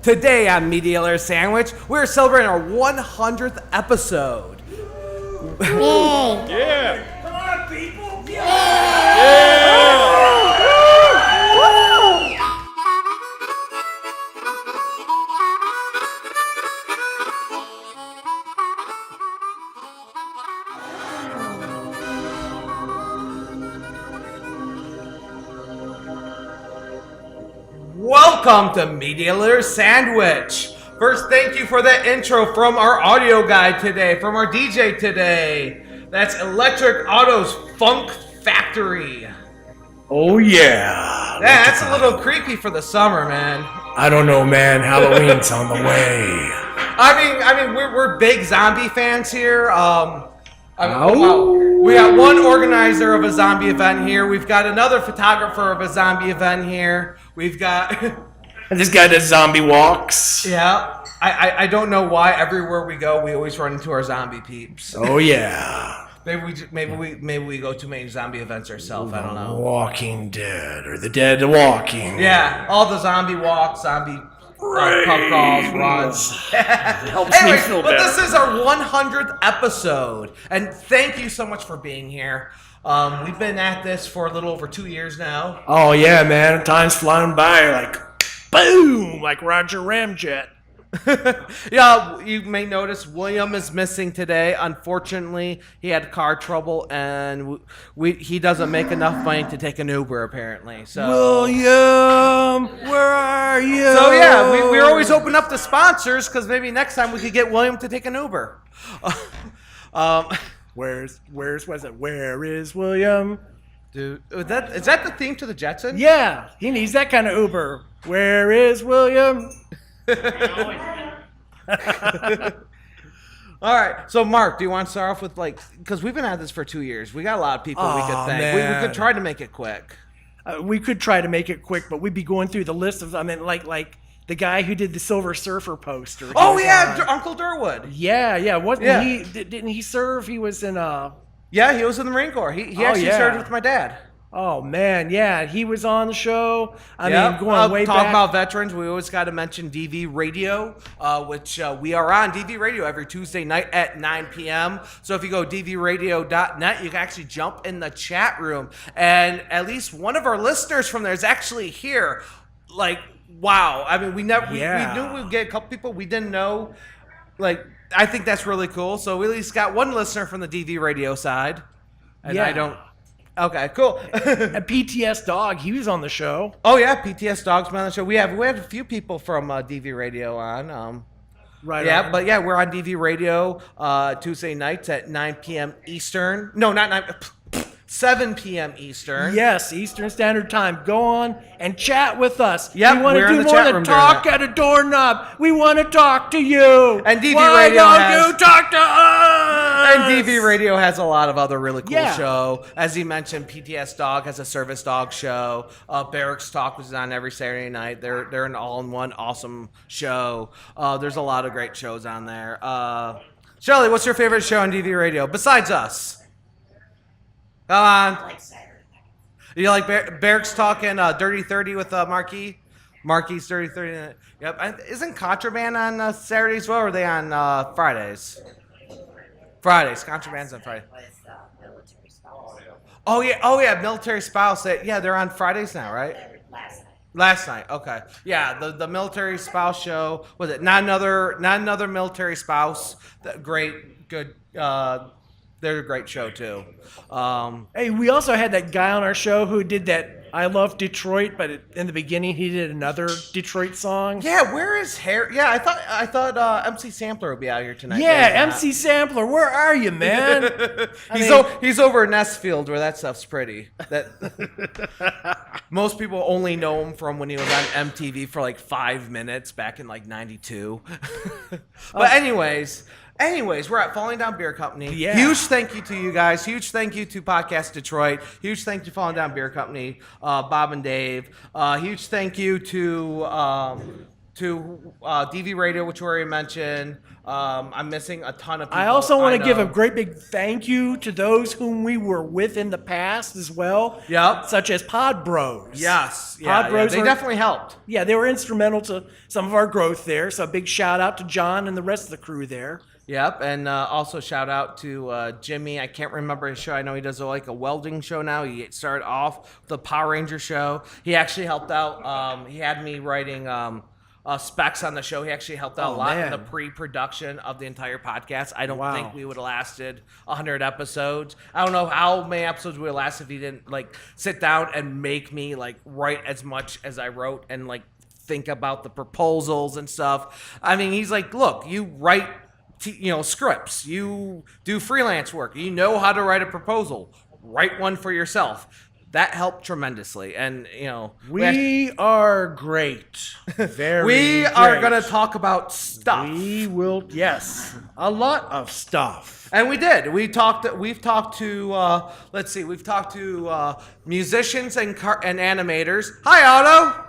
Today on Media Layer Sandwich, we're celebrating our 100th episode. Yay! Yeah! Come on, people! Welcome to Media Layer Sandwich. First, thank you for that intro from our audio guy today, from our DJ today. That's Electric Auto's Funk Factory. Oh yeah! That's a little creepy for the summer, man. I don't know, man. Halloween's on the way. I mean, we're big zombie fans here. We got one organizer of a zombie event here. We've got another photographer of a zombie event here. We've got This guy does zombie walks. yeah. I don't know why everywhere we go we always run into our zombie peeps. Oh yeah. Maybe we go to many zombie events ourselves. I don't know. Walking Dead or the Dead Walking. Yeah, all the zombie walks, zombie pub crawls, runs. Helps me Anyways, feel but better. this is our 100th episode, and thank you so much for being here. We've been at this for a little over 2 years now. Oh yeah, man. Time's flying by like boom, like Roger Ramjet. Yeah, you may notice William is missing today. Unfortunately, he had car trouble, and he doesn't make enough money to take an Uber, apparently. So, William, where are you? so yeah, we're always open up to sponsors, because maybe next time we could get William to take an Uber. Where is William? Dude, is that the theme to the Jetsons? Yeah, he needs that kind of Uber. Where is William? All right, so Mark, do you want to start off with because we've been at this for 2 years. We got a lot of people we could thank. We Man. could try to make it quick. We could try to make it quick, but we'd be going through the list of, like the guy who did the Silver Surfer poster. He Oh was yeah, on- Uncle Durwood. yeah. Wasn't Yeah. he? Didn't he serve? He was in Yeah, he was in the Marine Corps. He Oh, actually yeah. served with my dad. Oh man, yeah, he was on the show. I Yep. mean, going way Talk back. about veterans. We always got to mention DV Radio, which we are on DV Radio every Tuesday night at 9 p.m. So if you go dvradio.net, you can actually jump in the chat room, and at least one of our listeners from there is actually here. Like, wow! I mean, we Yeah. knew we'd get a couple people we didn't know. Like, I think that's really cool. So we at least got one listener from the DV Radio side, and Yeah. I don't. Okay, cool. And PTS Dog, he was on the show. Oh yeah, PTS Dogs been on the show. We had a few people from DV Radio on. Right. Yeah, on. but yeah, we're on DV Radio Tuesday nights at 9 p.m. Eastern. No, not 9. 7 p.m. Eastern. Yes, Eastern Standard Time. Go on and chat with us. Yep, we want we're to in do the more chat than room during talk that. at a doorknob. We want to talk to you. And DV Why Radio don't has- you talk to us? And DV Radio has a lot of other really cool Yeah. show. As he mentioned, PTS Dog has a service dog show. Barracks Talk was on every Saturday night. They're an all-in-one awesome show. There's a lot of great shows on there. Shirley, what's your favorite show on DV Radio besides us? Come on. You like Barracks Talk and Dirty 30 with Marquis? Marquis' Dirty 30. Yep. Isn't Contraband on Saturdays as well, or are they on Fridays? Fridays. Contraband's on Friday. Oh yeah, Military Spouse. Yeah, they're on Fridays now, right? Last night. Okay. Yeah, the Military Spouse show. Was it not another Military Spouse? Good. They're a great show too. Hey, we also had that guy on our show who did that I Love Detroit, but in the beginning he did another Detroit song. Yeah, where is Harry? Yeah, I thought MC Sampler would be out here tonight. Yeah, But he's MC Sampler, where are you, man? not. He's over in Nestfield where that stuff's pretty. That most people only know him from when he was on MTV for like 5 minutes back in like '92. But Anyways, we're at Falling Down Beer Company. Yeah. Huge thank you to you guys. Huge thank you to Podcast Detroit. Huge thank you to Falling Down Beer Company, Bob and Dave. Huge thank you to to DV Radio, which we already mentioned. I'm missing a ton of people. I also want to give a know. great big thank you to those whom we were with in the past as well. Yep. Such as Pod Bros. Yes. Pod Bros they are- definitely helped. Yeah, they were instrumental to some of our growth there. So a big shout out to John and the rest of the crew there. Yep, and also shout out to Jimmy. I can't remember his show. I know he does like a welding show now. He started off with the Power Ranger show. He actually helped out. He had me writing specs on the show. He actually helped out a lot in the man. pre-production of the entire podcast. I don't Wow. think we would have lasted 100 episodes. I don't know how many episodes we would last if he didn't like sit down and make me like write as much as I wrote and like think about the proposals and stuff. I mean, he's like, look, you write scripts, you do freelance work, you know how to write a proposal, write one for yourself. That helped tremendously. And We are great. Very we are great. going to talk about stuff. We will, yes, a lot of stuff. And we did. We've talked to musicians and animators. Hi, Otto.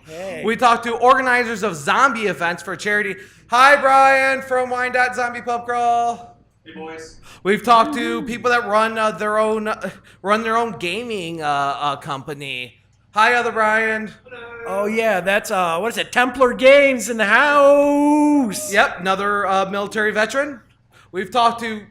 Hey. We talked to organizers of zombie events for charity. Hi, Brian from Wine.Zombie Pub Crawl. Hey, boys. We've talked to people that run their own gaming company. Hi, other Brian. Oh yeah, that's what is it? Templar Games in the house. Yep, another military veteran. We've talked to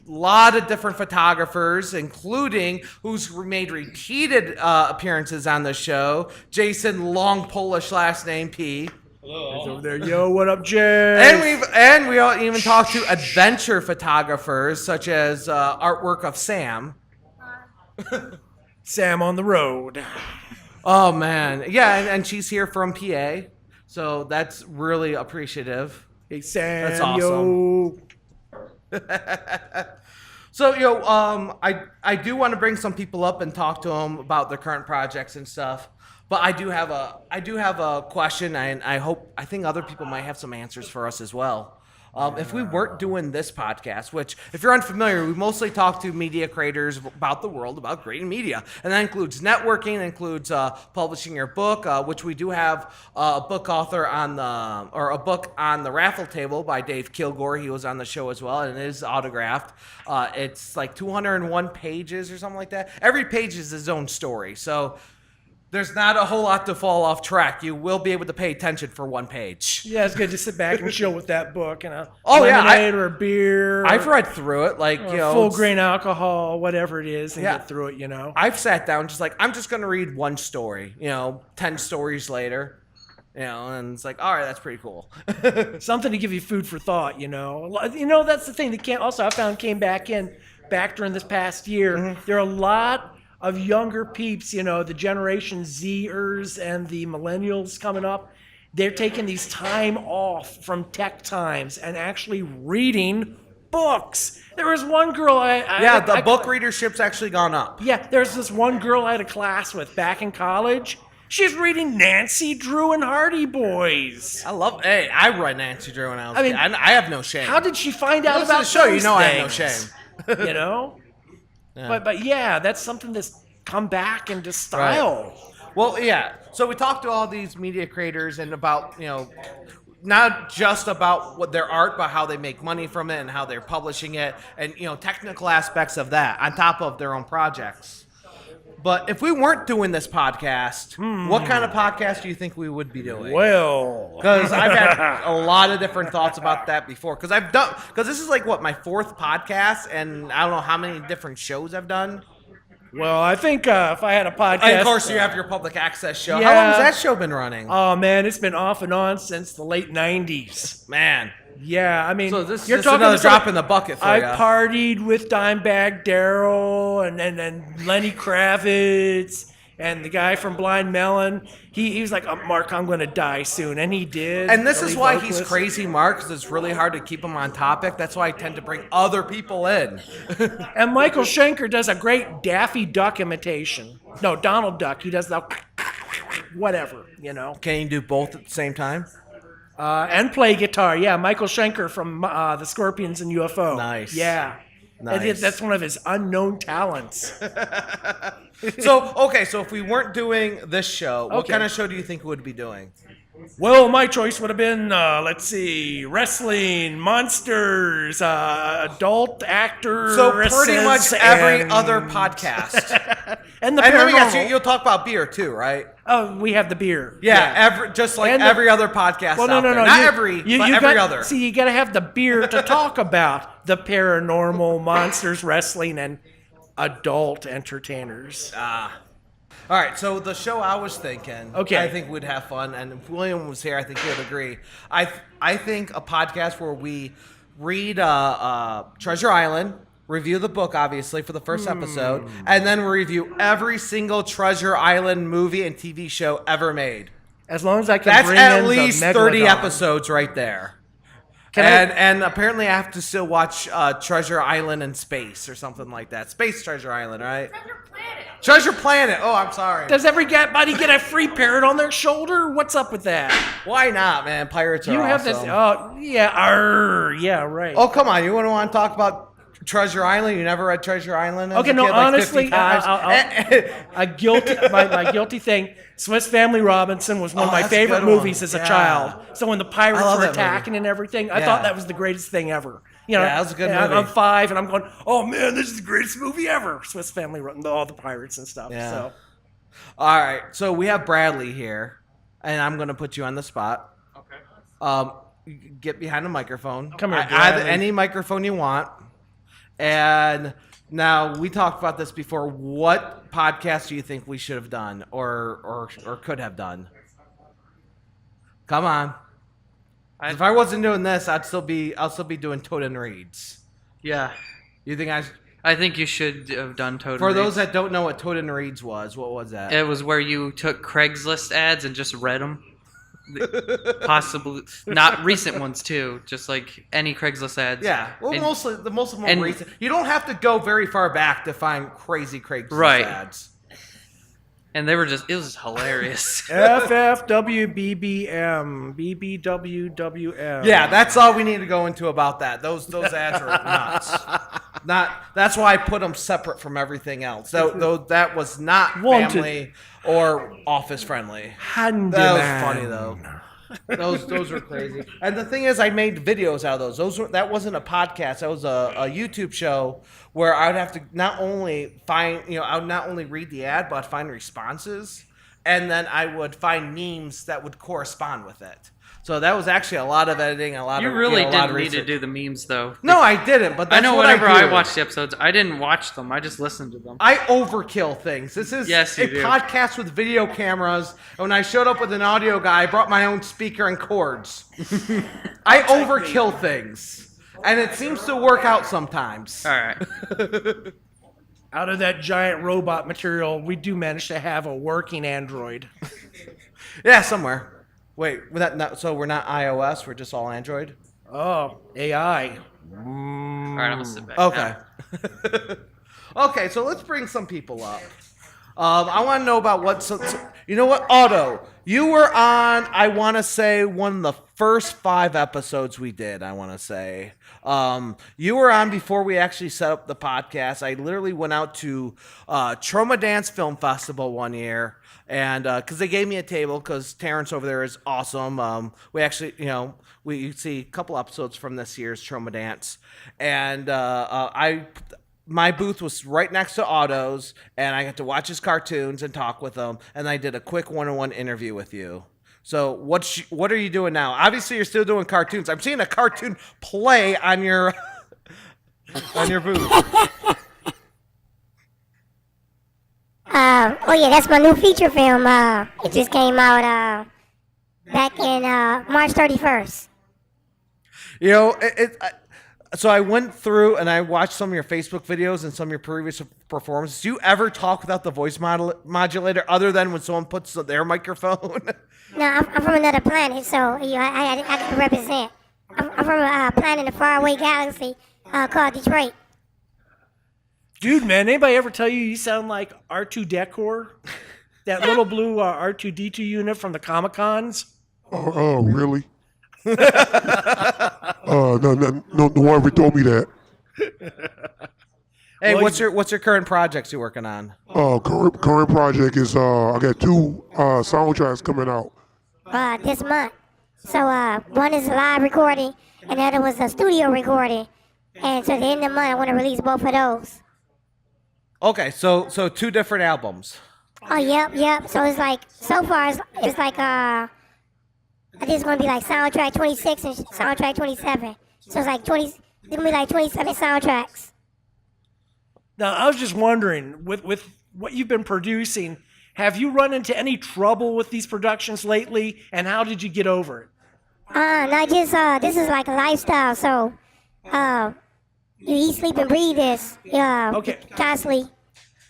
a lot of different photographers, including who's made repeated appearances on the show. Jason, long Polish last name P. He's over there. Yo, what up, Jay? And we all even talked to adventure photographers such as artwork of Sam. Sam on the road. Oh man, yeah, and she's here from PA, so that's really appreciative. Hey Sam. That's awesome. Yo. So I do want to bring some people up and talk to them about their current projects and stuff. But I do have a question, and I think other people might have some answers for us as well. If we weren't doing this podcast, which if you're unfamiliar, we mostly talk to media creators about the world, about creating media, and that includes networking, includes publishing your book, which we do have a book author a book on the raffle table by Dave Kilgore. He was on the show as well, and it is autographed. It's like 201 pages or something like that. Every page is his own story, so there's not a whole lot to fall off track. You will be able to pay attention for one page. Yeah, it's good to sit back and chill with that book and a yeah, lemonade or a beer. I've read through it, like full grain alcohol, whatever it is, and Yeah. get through it. I've sat down just like I'm just gonna read one story. 10 stories later, and it's like, all right, that's pretty cool. Something to give you food for thought. That's the thing that I found came back during this past year. Mm-hmm. There are a lot of younger peeps, the Generation Zers and the millennials coming up. They're taking these time off from tech times and actually reading books. There was one girl The book readership's actually gone up. Yeah, there's this one girl I had a class with back in college. She's reading Nancy Drew and Hardy Boys. I read Nancy Drew when I was a kid. I have no shame. How did she find out Listen to about the show, those I have no things? shame. Yeah. But yeah, that's something that's come back into style. Well, yeah. So we talked to all these media creators and about, not just about what their art, but how they make money from it and how they're publishing it and, technical aspects of that on top of their own projects. But if we weren't doing this podcast, what kind of podcast do you think we would be doing? Well, Because I've had a lot of different thoughts about that before. Because this is like my fourth podcast, and I don't know how many different shows I've done. well, I think if I had a podcast, And of course, you have your public access show. Yeah. How long has that show been running? Oh man, it's been off and on since the late '90s. Man. Yeah, I mean, So this you're is talking another to some- drop in the bucket for I you. partied with Dimebag Darrell and Lenny Kravitz and the guy from Blind Melon. He was like, Mark, I'm going to die soon. And he did. And this The is lead why vocalist. he's crazy, Mark, because it's really hard to keep him on topic. That's why I tend to bring other people in. And Michael Schenker does a great Daffy Duck imitation. No, Donald Duck. He does the whatever, Can you do both at the same time? And play guitar. Yeah, Michael Schenker from the Scorpions and UFO. Nice. Yeah. Nice. That's one of his unknown talents. So if we weren't doing this show, what Okay. kind of show do you think we would be doing? Well, my choice would have been, let's see, wrestling, monsters, adult actors. So pretty much every other podcast. And the And let me guess, paranormal. you'll talk about beer too, right? Oh, we have the beer. Yeah. Just like And every other podcast Well, out no. there. Not You- every, you- but you every got- other. See, you got to have the beer to talk about the paranormal, monsters, wrestling, and adult entertainers. All right, so the show I was thinking, Okay. I think we'd have fun, and if William was here, I think he would agree. I think a podcast where we read Treasure Island, review the book, obviously, for the first episode, and then review every single Treasure Island movie and TV show ever made. As long as I can That's bring at in least the 30 Megalodon. episodes right there. Can I- And apparently I have to still watch Treasure Island in space or something like that. Space Treasure Island, right? Treasure Planet. Oh, I'm sorry. Does everybody get a free parrot on their shoulder? What's up with that? Why not, man? Pirates are You have awesome. this. Oh, yeah. Yeah, right. Oh, come on. You wouldn't want to talk about Treasure Island? You never read Treasure Island? as Okay, a no, kid, like 50 honestly, times? my guilty thing. Swiss Family Robinson was one of my that's a favorite good one. movies as a Yeah. child. So when the pirates love were that movie. attacking and everything, I Yeah. thought that was the greatest thing ever. You know, Yeah, that was a good and movie. I'm 5, and I'm going, oh man, this is the greatest movie ever. Swiss Family, all the pirates and stuff. Yeah. So All right. So we have Bradley here, and I'm going to put you on the spot. Okay. Get behind the microphone. Come here, Either Bradley. any microphone you want. And now we talked about this before. What podcast do you think we should have done or could have done? Come on. If I wasn't doing this, I'll still be doing Toaden reads. Yeah, You think I think you should have done Toaden. For those Reads. that don't know what Toaden reads was, what was that? It was where you took Craigslist ads and just read them. Possibly not recent ones too, just like any Craigslist ads. Yeah, well, And- most of them and- recent. You don't have to go very far back to find crazy Craigslist Right. ads. and they were just, it was hilarious. FFWBBM, BBWWM. Yeah, that's all we need to go into about that. Those ads are nuts. That's why I put them separate from everything else. Though that was not Wanted. family or office friendly. Handyman. That was funny though. Those were crazy. And the thing is, I made videos out of those. That wasn't a podcast. That was a YouTube show where I would have to not only find, I would not only read the ad, but I'd find responses, and then I would find memes that would correspond with it. So that was actually a lot of editing, You a really lot of didn't need to research. do the memes though. No, I didn't. But that's I know what whenever I I do. watched the episodes, I didn't watch them. I just listened to them. I overkill things. This is Yes, you a do. podcast with video cameras. And when I showed up with an audio guy, I brought my own speaker and cords. I overkill things. And it seems to work out sometimes. All right. Out of that giant robot material, we do manage to have a working Android. Yeah, somewhere. Wait, so we're not iOS, we're just all Android? Oh, AI. All right, I'm gonna sit back. Okay. now. Okay, so let's bring some people up. I want to know about you know what, Otto, you were on, I want to say, one of the first 5 episodes we did, I want to say. You were on before we actually set up the podcast. I literally went out to Trauma Dance Film Festival one year, and because they gave me a table, because Terrence over there is awesome. We actually, we see a couple episodes from this year's Trauma Dance, and my booth was right next to Otto's, and I got to watch his cartoons and talk with him, and I did a quick one-on-one interview with you. So what are you doing now? Obviously, you're still doing cartoons. I'm seeing a cartoon play on your on your booth. Oh yeah, that's my new feature film. It just came out back in March 31st. So I went through and I watched some of your Facebook videos and some of your previous performances. Do you ever talk without the voice modulator other than when someone puts their microphone? No, I'm from another planet, so I got to represent. I'm from a planet in a faraway galaxy called Detroit. Dude, man, anybody ever tell you sound like R2 Decor? That little blue R2D2 unit from the Comic Cons? Oh, really? No one ever told me that. Hey, Well, what's your current projects you're working on? Current project is I got 2 soundtracks coming out. this month. So one is a live recording, and the other was a studio recording. And so at the end of the month, I want to release both of those. Okay, so two different albums. Oh, yep. So it's like, so far, it's like, I think it's going to be like soundtrack 26 and soundtrack 27. So it's like 20, it's going to be like 27 soundtracks. Now, I was just wondering, with what you've been producing, have you run into any trouble with these productions lately, and how did you get over it? Not just, this is like a lifestyle, so, you eat, sleep, and breathe this, Okay. constantly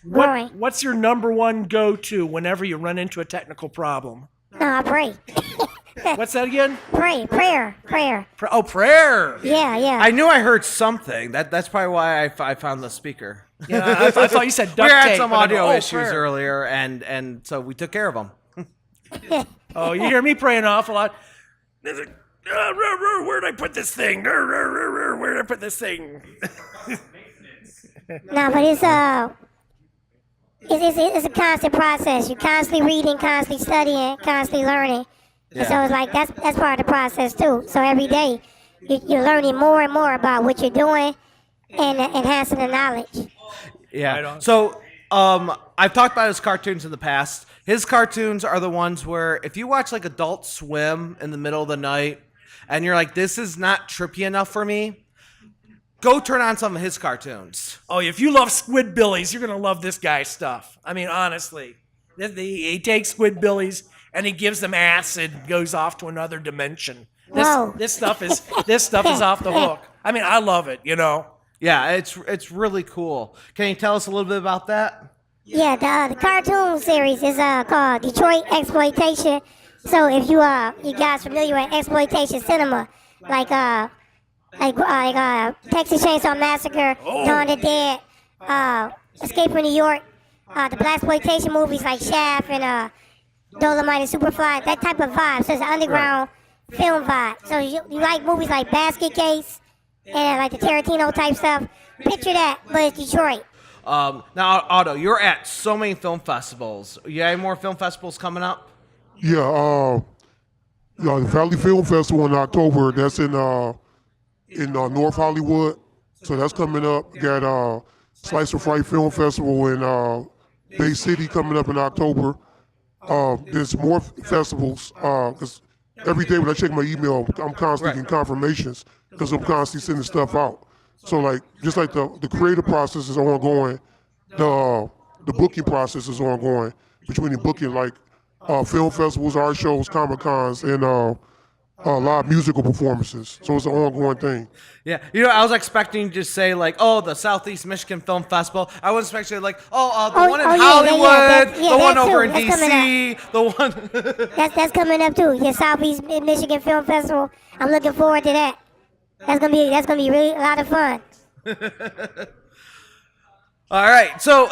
growing. What's your number one go-to whenever you run into a technical problem? No, I pray. What's that again? Prayer. Prayer. Yeah. I knew I heard something. That's probably why I found the speaker. Yeah, I thought you said We duct tape. had some but I go, audio "Oh, issues prayer." earlier, and so we took care of them. Oh, you hear me praying an awful lot. There's a, where'd I put this thing? Where'd I put this thing? No, but it's a constant process. You're constantly reading, constantly studying, constantly learning. And so it's like that's part of the process too. So every day you're learning more and more about what you're doing and enhancing the knowledge. Yeah. Right on. So, I've talked about his cartoons in the past. His cartoons are the ones where if you watch like Adult Swim in the middle of the night and you're like, this is not trippy enough for me, go turn on some of his cartoons. Oh, if you love Squidbillies, you're gonna love this guy's stuff. I mean, honestly, he takes Squidbillies and he gives them acid, goes off to another dimension. Whoa. This stuff is off the hook. I mean, I love it. Yeah, it's really cool. Can you tell us a little bit about that? Yeah, the cartoon series is called Detroit Exploitation. So if you guys familiar with exploitation cinema, like Texas Chainsaw Massacre, Dawn of the Dead, Escape from New York, the blaxploitation movies like Shaft and Dolomite and Superfly, that type of vibe. So it's an underground film vibe. So you like movies like Basket Case and like the Tarantino type stuff. Picture that, but it's Detroit. Now, Otto, you're at so many film festivals. You have any more film festivals coming up? Yeah, the Valley Film Festival in October. That's in North Hollywood. So that's coming up. Got Slice of Fright Film Festival in Bay City coming up in October. There's more festivals because every day when I check my email, I'm constantly getting confirmations because I'm constantly sending stuff out. So like just like the creative process is ongoing, the booking process is ongoing between the booking like film festivals, art shows, Comic Cons, and live musical performances. So it's an ongoing thing. Yeah, I was expecting you to say like, oh, the Southeast Michigan Film Festival. I was expecting like, the one in Hollywood, the one over in DC, the one. That's coming up too. The Southeast Michigan Film Festival. I'm looking forward to that. That's gonna be really a lot of fun. All right, so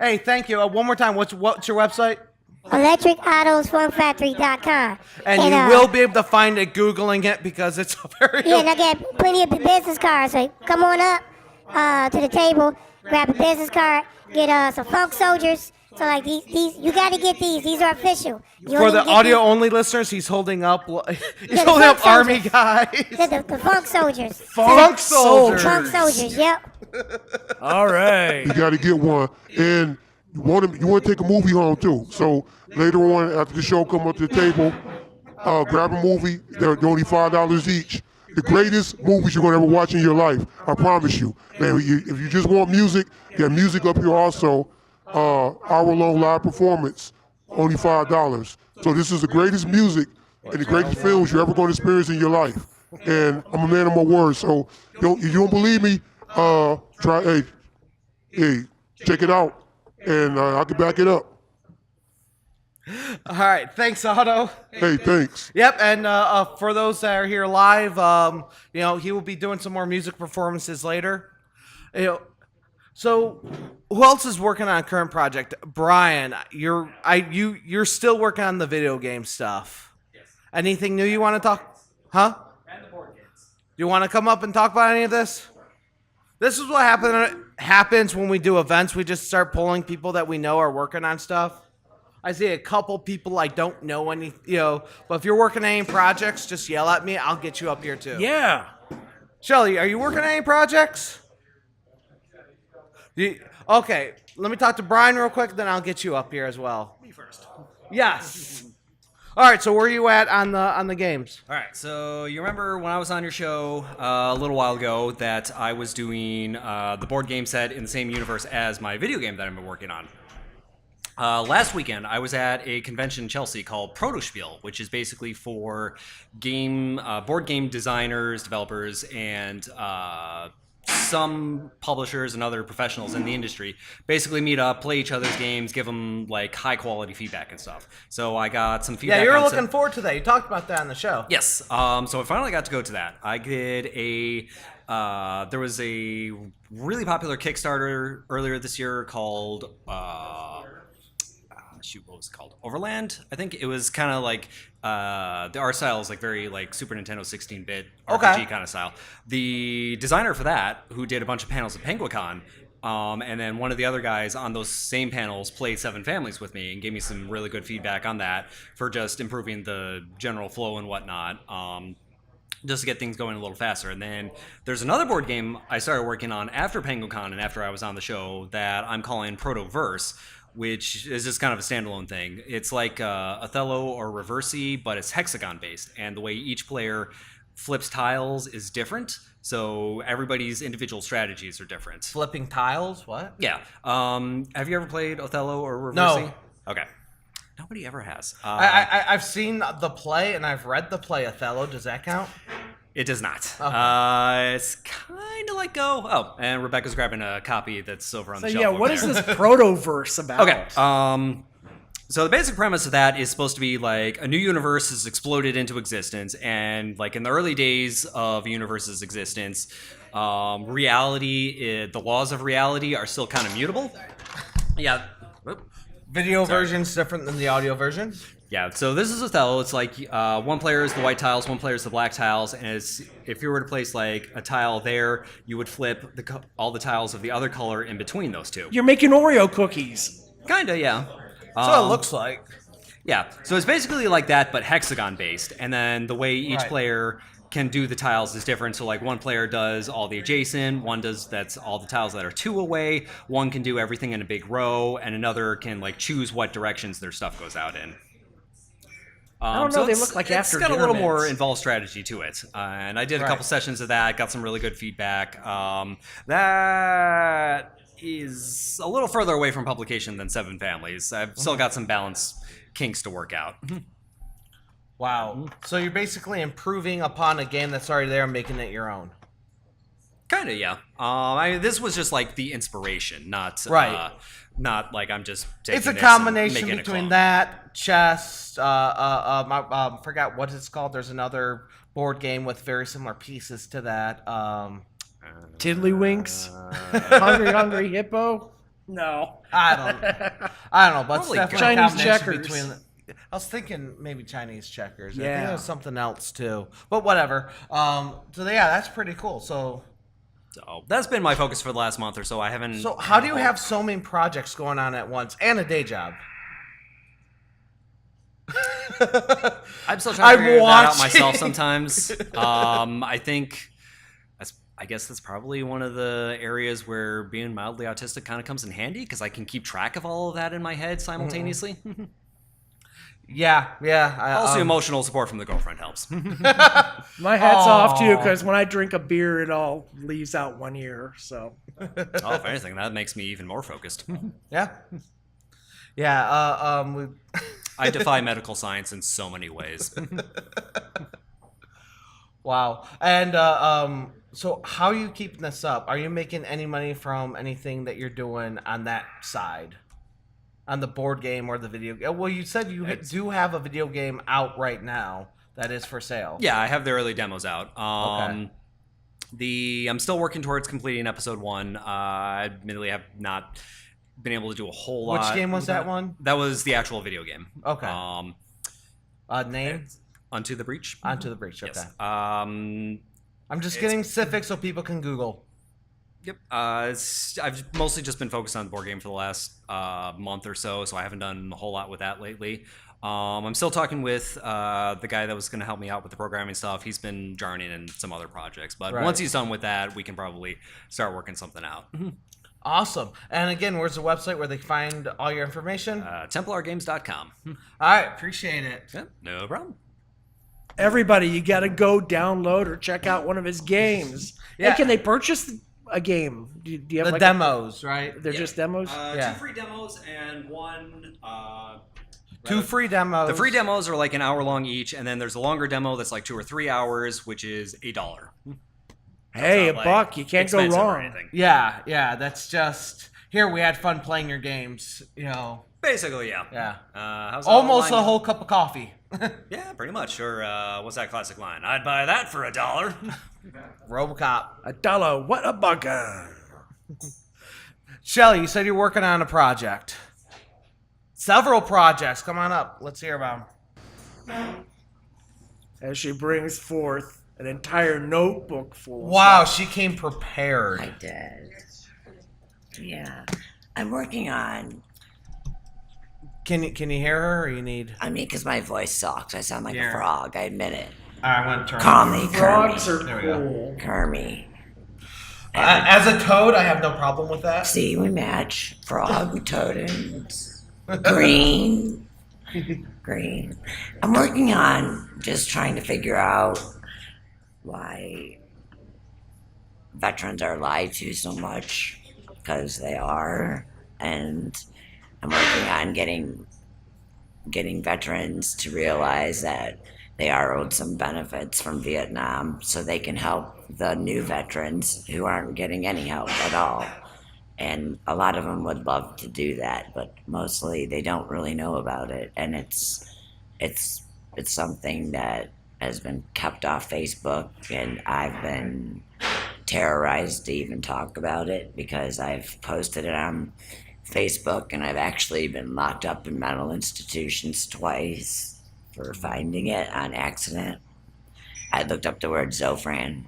hey, thank you. One more time, what's your website? ElectricAutosFunFactory.com. And you will be able to find it Googling it because it's a very. Yeah, and I got plenty of business cards. So come on up to the table, grab a business card, get some Funk Soldiers. So like these you got to get these. These are official. For the audio-only listeners, he's holding up. He's holding up Army guys. The Funk Soldiers. Funk Soldiers. Funk Soldiers. Yep. All right. You got to get one, and you want to take a movie home too. So later on, after the show, come up to the table, grab a movie. They're only $5 each. The greatest movies you're gonna ever watch in your life. I promise you. Man, if you just want music, get music up here also. Hour-long live performance, only $5. So this is the greatest music and the greatest films you're ever going to experience in your life. And I'm a man of my word. So if you don't believe me, try. Hey, check it out, and I can back it up. All right, thanks, Otto. Hey, thanks. Yep, and for those that are here live, he will be doing some more music performances later. So who else is working on a current project? Brian, you're still working on the video game stuff. Yes. Anything new you want to talk? Huh? And the board games. You want to come up and talk about any of this? This is what happens when we do events. We just start pulling people that we know are working on stuff. I see a couple people I don't know any, but if you're working on any projects, just yell at me. I'll get you up here too. Yeah. Shelly, are you working on any projects? Okay, let me talk to Brian real quick, then I'll get you up here as well. Me first. Yes. All right, so where are you at on the games? All right, so you remember when I was on your show a little while ago that I was doing the board game set in the same universe as my video game that I've been working on. Last weekend, I was at a convention in Chelsea called Protospiel, which is basically for board game designers, developers, and some publishers and other professionals in the industry. Basically meet up, play each other's games, give them like high quality feedback and stuff. So I got some feedback. Yeah, you were on looking forward to that. You talked about that on the show. Yes. So I finally got to go to that. I did there was a really popular Kickstarter earlier this year called what was it called? Overland? I think it was kind of like the art style is like very like Super Nintendo 16-bit RPG kind of style. The designer for that, who did a bunch of panels at PenguinCon, and then one of the other guys on those same panels played Seven Families with me and gave me some really good feedback on that for just improving the general flow and whatnot. Just to get things going a little faster. And then there's another board game I started working on after PenguinCon and after I was on the show that I'm calling Protoverse, which is just kind of a standalone thing. It's like Othello or Reversi, but it's hexagon based, and the way each player flips tiles is different, so everybody's individual strategies are different. Flipping tiles? What? Yeah. Have you ever played Othello or Reversi? No. Okay. Nobody ever has. I've seen the play and I've read the play Othello. Does that count? It does not. Okay. It's kind of like Go. Oh, and Rebecca's grabbing a copy that's over on the shelf. Yeah, over what there. is this Protoverse about? Okay. So the basic premise of that is supposed to be like a new universe has exploded into existence, and like in the early days of a universe's existence, reality, the laws of reality are still kind of mutable. Yeah. Video version's different than the audio version? Yeah, so this is Othello. It's like one player is the white tiles, one player is the black tiles, and if you were to place like a tile there, you would flip all the tiles of the other color in between those two. You're making Oreo cookies. Kinda, yeah. So it looks like. Yeah, so it's basically like that, but hexagon based, and then the way each Right. player can do the tiles is different. So like one player does all the adjacent, one does that's all the tiles that are two away, one can do everything in a big row, and another can like choose what directions their stuff goes out in. I don't know, they look like it's after got a little dinner more mints. involved strategy to it, and I did a Right. couple sessions of that. Got some really good feedback. That is a little further away from publication than Seven Families. I've still got some balance kinks to work out. Wow. So you're basically improving upon a game that's already there and making it your own. Kind of, yeah. This was just like the inspiration, not Right. not like I'm just taking It's a this and combination making a between clone. that, chess, forgot what it's called. There's another board game with very similar pieces to that. Tiddlywinks? Hungry Hippo? No. I don't know, but it's Probably definitely Chinese a combination checkers. between. I was thinking maybe Chinese checkers. I think Yeah. there was something else too, but whatever. So yeah, that's pretty cool. So that's been my focus for the last month or so. I haven't. So how do you have so many projects going on at once and a day job? I'm still trying to figure that out watching. myself sometimes. I guess that's probably one of the areas where being mildly autistic kind of comes in handy because I can keep track of all of that in my head simultaneously. Yeah. Also, emotional support from the girlfriend helps. My hat's off too, because when I drink a beer, it all leaves out one ear. So Oh, if anything, that makes me even more focused. yeah. I defy medical science in so many ways. Wow. And so how are you keeping this up? Are you making any money from anything that you're doing on that side? On the board game or the video game? Well, you said you do have a video game out right now that is for sale. Yeah, I have the early demos out. Okay. I'm still working towards completing episode 1. I admittedly have not been able to do a whole lot. Which game was with that one? That was the actual video game. Okay. Name? Unto the Breach. Onto the Breach. Okay. Yes. I'm just getting specific so people can Google. Yep. I've mostly just been focused on the board game for the last month or so I haven't done a whole lot with that lately. I'm still talking with the guy that was going to help me out with the programming stuff. He's been journeying in some other projects, but Right. once he's done with that, we can probably start working something out. Awesome. And again, where's the website where they find all your information? TemplarGames.com. All right, appreciate it. Yeah, no problem. Everybody, you got to go download or check out one of his games. Yeah. And can they purchase a game? Do you have The like demos, right? They're just demos? Yeah. 2 free demos and one. 2 free demos. The free demos are like an hour long each, and then there's a longer demo that's like 2 or 3 hours, which is $1. Hey, a Not, like, buck. You can't go expensive or wrong. anything. Yeah. That's just here. We had fun playing your games. Basically, yeah. Yeah. How's that Almost line? a whole cup of coffee. Yeah, pretty much. Or what's that classic line? I'd buy that for $1. RoboCop. $1. What a bugger. Shelly, you said you're working on a project. Several projects. Come on up. Let's hear about them. As she brings forth an entire notebook full. of Wow, stuff. she came prepared. I did. Yeah. I'm working on, Can you hear her, or you need? because my voice sucks. I sound like Yeah. a frog. I admit it. I want to turn. Call me Frogs Kermie. are There we go. cool. Kermie. As a toad, I have no problem with that. See, we match. Frog, Toaden, green. Green. I'm working on just trying to figure out why veterans are lied to so much, because they are. And I'm working on getting veterans to realize that they are owed some benefits from Vietnam so they can help the new veterans who aren't getting any help at all. And a lot of them would love to do that, but mostly they don't really know about it. And it's something that has been kept off Facebook, and I've been terrorized to even talk about it because I've posted it on Facebook, and I've actually been locked up in mental institutions twice for finding it on accident. I looked up the word Zofran.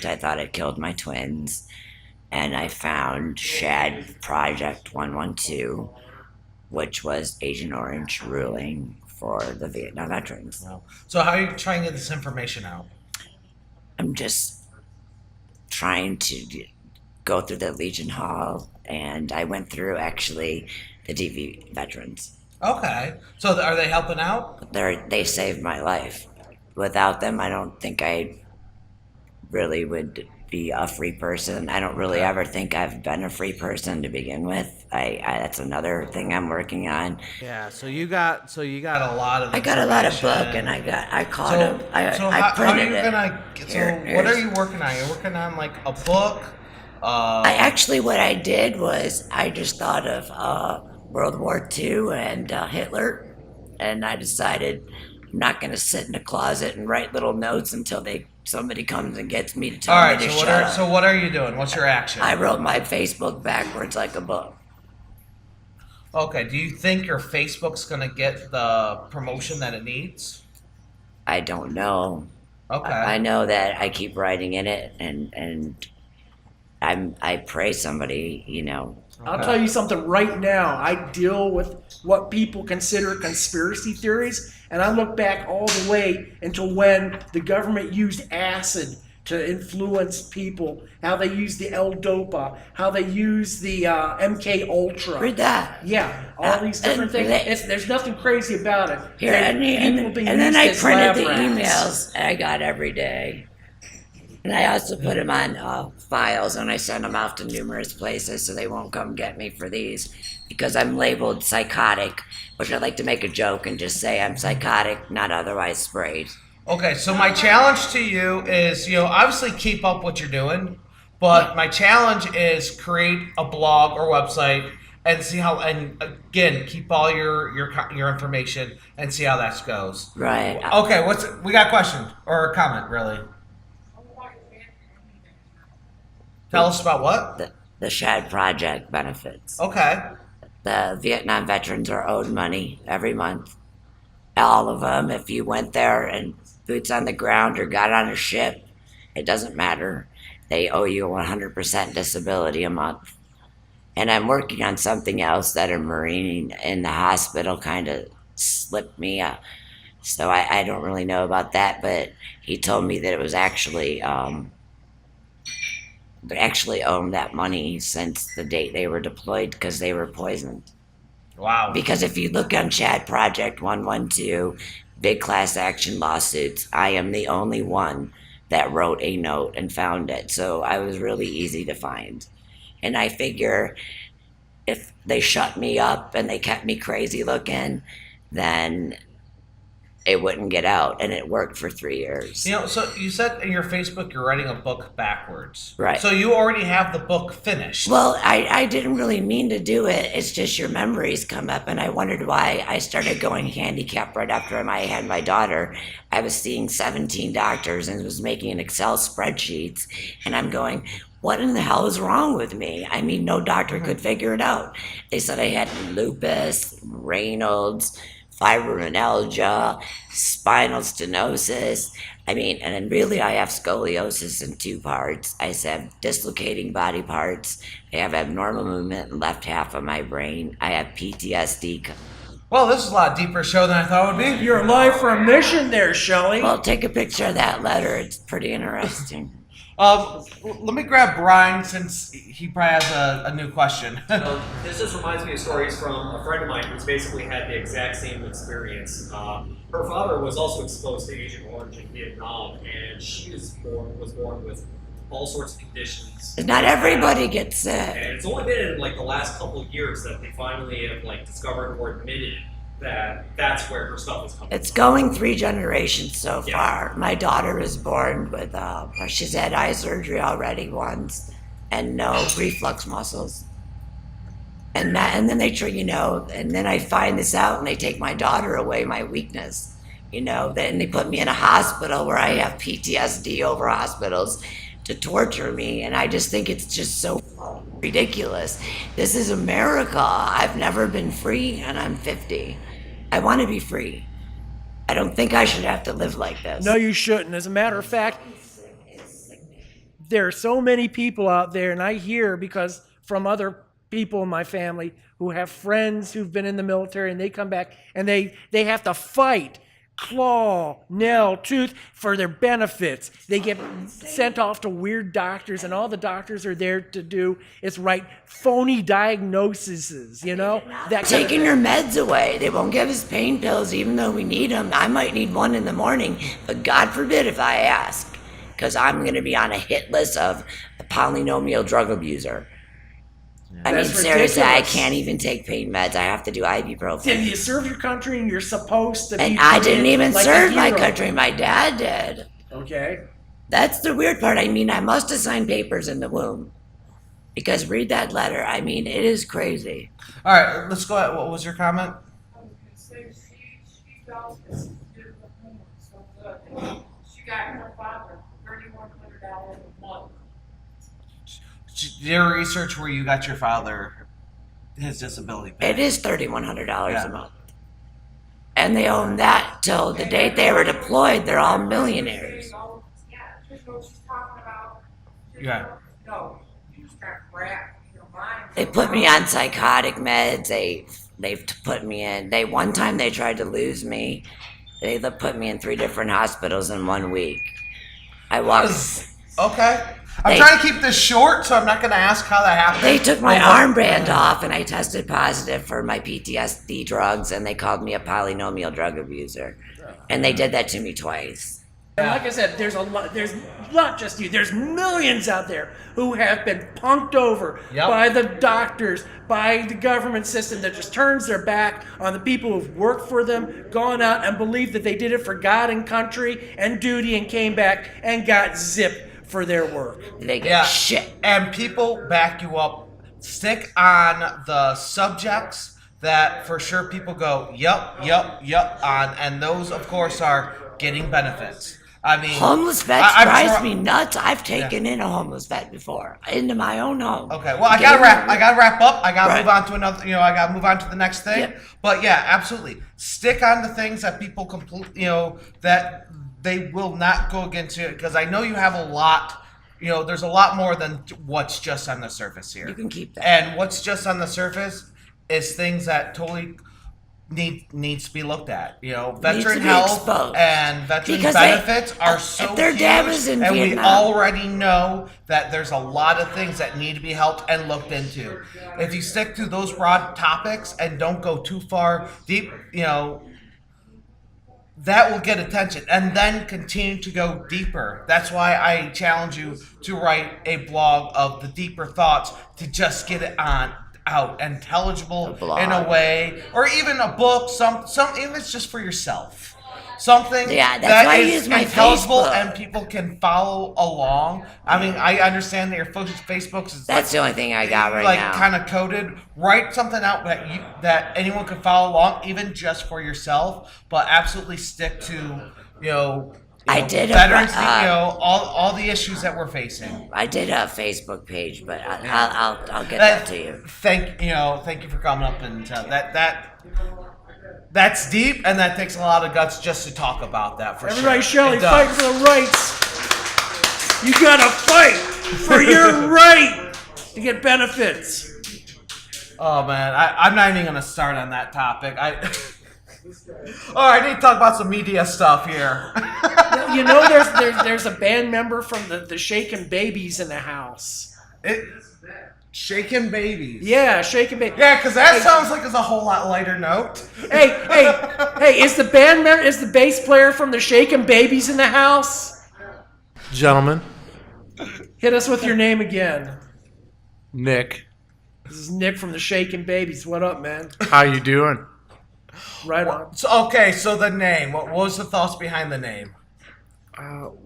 I thought it killed my twins. And I found Shad Project 112, which was Agent Orange ruling for the Vietnam veterans. So how are you trying to get this information out? I'm just trying to go through the Legion Hall, and I went through actually the DV veterans. Okay. So are they helping out? They saved my life. Without them, I don't think I really would be a free person. I don't really ever think I've been a free person to begin with. That's another thing I'm working on. Yeah. So you got a lot of. I got a lot of information. book, and I caught So, him. I how are printed you it. gonna? So Here- what are here's- you working on? You're working on like a book. What I did was I just thought of World War II and Hitler, and I decided I'm not going to sit in a closet and write little notes until somebody comes and gets me to tell All right. me to So shut up. what are you doing? What's your action? I wrote my Facebook backwards like a book. Okay. Do you think your Facebook's gonna get the promotion that it needs? I don't know. Okay. I know that I keep writing in it, and I pray somebody, I'll tell you something right now. I deal with what people consider conspiracy theories, and I look back all the way until when the government used acid to influence people, how they used the L-Dopa, how they used the MK Ultra. Read that. Yeah, all these different and things. There's nothing crazy about it. Here, People being and then used I as printed lab the rats. emails I got every day. And I also put them on files, and I send them out to numerous places so they won't come get me for these, because I'm labeled psychotic, which I like to make a joke and just say I'm psychotic, not otherwise sprayed. Okay, so my challenge to you is, obviously keep up what you're doing, but my challenge is create a blog or website and see how, and again, keep all your information and see how that goes. Right. Okay, we got a question or a comment, really? Tell us about what? The Shad Project benefits. Okay. The Vietnam veterans are owed money every month. All of them, if you went there and boots on the ground or got on a ship It doesn't matter. They owe you 100% disability a month. And I'm working on something else that a Marine in the hospital kind of slipped me up. So I don't really know about that, but he told me that it was actually, they actually owned that money since the date they were deployed because they were poisoned. Wow. Because if you look on Chad Project 112, big class action lawsuits, I am the only one that wrote a note and found it. So I was really easy to find. And I figure if they shut me up and they kept me crazy looking, then it wouldn't get out. And it worked for 3 years. You know, so you said in your Facebook you're writing a book backwards. Right. So you already have the book finished. Well, I didn't really mean to do it. It's just your memories come up, and I wondered why I started going handicapped right after I had my daughter. I was seeing 17 doctors and was making an Excel spreadsheets, and I'm going, what in the hell is wrong with me? I mean, no doctor could figure it out. They said I had lupus, Raynaud's, fibromyalgia, spinal stenosis. I mean, and then really I have scoliosis in 2 parts. I have dislocating body parts. I have abnormal movement in left half of my brain. I have PTSD. Well, this is a lot deeper show than I thought it would be. You're alive for a mission there, Shelley. Well, take a picture of that letter. It's pretty interesting. Let me grab Brian since he probably has a new question. This just reminds me of stories from a friend of mine who's basically had the exact same experience. Her father was also exposed to Agent Orange in Vietnam, and she was born with all sorts of conditions. Not everybody gets sick. And it's only been in like the last couple of years that they finally have like discovered or admitted that that's where her stuff is coming It's from. going 3 generations so Yeah. far. My daughter was born with, she's had eye surgery already once, and no reflux muscles. And then they try, and then I find this out, and they take my daughter away, my weakness, Then they put me in a hospital where I have PTSD over hospitals to torture me, and I just think it's just so ridiculous. This is America. I've never been free, and I'm 50. I want to be free. I don't think I should have to live like this. No, you shouldn't. As a matter of fact, there are so many people out there, and I hear because from other people in my family who have friends who've been in the military, and they come back and they have to fight, claw, nail, tooth for their benefits. They get sent off to weird doctors, and all the doctors are there to do is write phony diagnoses, that Taking your meds away. They won't give us pain pills even though we need them. I might need one in the morning, but God forbid if I ask, because I'm going to be on a hit list of a polynomial drug abuser. I mean, That's seriously, I ridiculous. can't even take pain meds. I have to do ibuprofen. If you serve your country and you're supposed to be And I didn't treated even like a serve my hero. country. My dad did. Okay. That's the weird part. I mean, I must have signed papers in the womb. Because read that letter. I mean, it is crazy. All right, let's go ahead. What was your comment? I was gonna say she felt this did the homework so good. She got her father $3,100 a month. Your research where you got your father his disability pay. It is $3,100 Yeah. a month. And they own that till the date they were deployed. They're all millionaires. Yeah, just what she's talking about. Yeah. No, you just got crap in your mind. They put me on psychotic meds. They've put me in. One time they tried to lose me. They put me in 3 different hospitals in 1 week. I walked. Okay. I'm They- trying to keep this short, so I'm not going to ask how that happened. They took my But what- armband off, and I tested positive for my PTSD drugs, and they called me a polynomial drug abuser. And they did that to me twice. And like I said, there's not just you, there's millions out there who have been punked over Yep. by the doctors, by the government system that just turns their back on the people who've worked for them, gone out and believed that they did it for God and country and duty, and came back and got zipped for their work. They get Yeah. shit. And people back you up. Stick on the subjects that for sure people go, yup, on. And those, of course, are getting benefits. I mean, Homeless vets I'm drives try- me nuts. I've taken in a homeless vet before, into my own home. Okay, well, I gotta wrap up. I gotta Right. move on to another. I gotta move on to the next thing. Yeah. But yeah, absolutely. Stick on the things that people that they will not go against it because I know you have a lot. There's a lot more than what's just on the surface here. You can keep that. And what's just on the surface is things that totally needs to be looked at. Veteran health exposed. And veteran Because benefits are so if their huge, dad was in and Vietnam. we already know that there's a lot of things that need to be helped and looked into. If you stick to those broad topics and don't go too far deep, that will get attention and then continue to go deeper. That's why I challenge you to write a blog of the deeper thoughts to just get it out and intelligible in a way, or even a book, some even if it's just for yourself. Something Yeah, that's that why I is use my intelligible Facebook. and people can follow along. I mean, I understand that your Facebook's is That's the only thing I got right like now. kind of coded. Write something out that anyone can follow along, even just for yourself. But absolutely stick to I did a veterans. all the issues that we're facing. I did a Facebook page, but I'll get that to you. Thank you for coming up and that's deep, and that takes a lot of guts just to talk about that. For Everybody, sure. Shelley, It does. fight for the rights. You gotta fight for your right to get benefits. Oh man, I'm not even gonna start on that topic. I need to talk about some media stuff here. There's a band member from the Shaken Babies in the house. Shaking babies. Yeah, Shaken Babies. Yeah, because that sounds like it's a whole lot lighter note. Hey! Is the band member? Is the bass player from the Shaken Babies in the house? Gentlemen, Hit us with your name again. Nick, This is Nick from the Shaken Babies. What up, man? how you doing? Right on. So the name. What was the thoughts behind the name?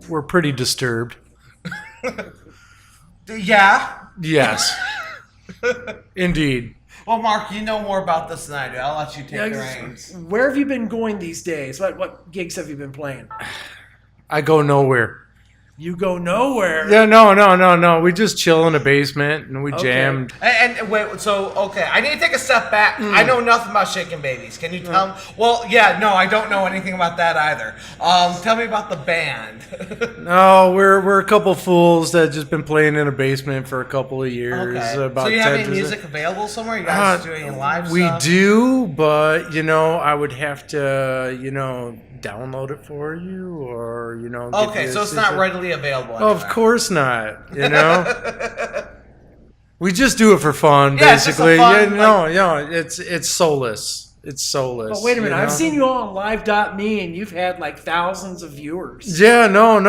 We're pretty disturbed. Yeah. Yes. Indeed. Well, Mark, you know more about this than I do. I'll let you take the reins. Where have you been going these days? What gigs have you been playing? I go nowhere. You go nowhere. Yeah, no. We just chill in the basement and we Okay. jammed. And wait, so okay, I need to take a step back. I know nothing about Shaking Babies. Can you tell me? Well, yeah, no, I don't know anything about that either. Tell me about the band. No, we're a couple fools that just been playing in a basement for a couple of years. Okay. About So you have 10 any to- music available somewhere? You guys doing any live We stuff? do, but I would have to, download it for you, or give Okay, you so a it's not system. readily available. Of anywhere. course not. We just do it for fun, Yeah, it's just a basically. fun, It's soulless. It's soulless. But wait a minute, you I've know? seen you all on Live.me, and you've had like thousands of viewers. Yeah, no.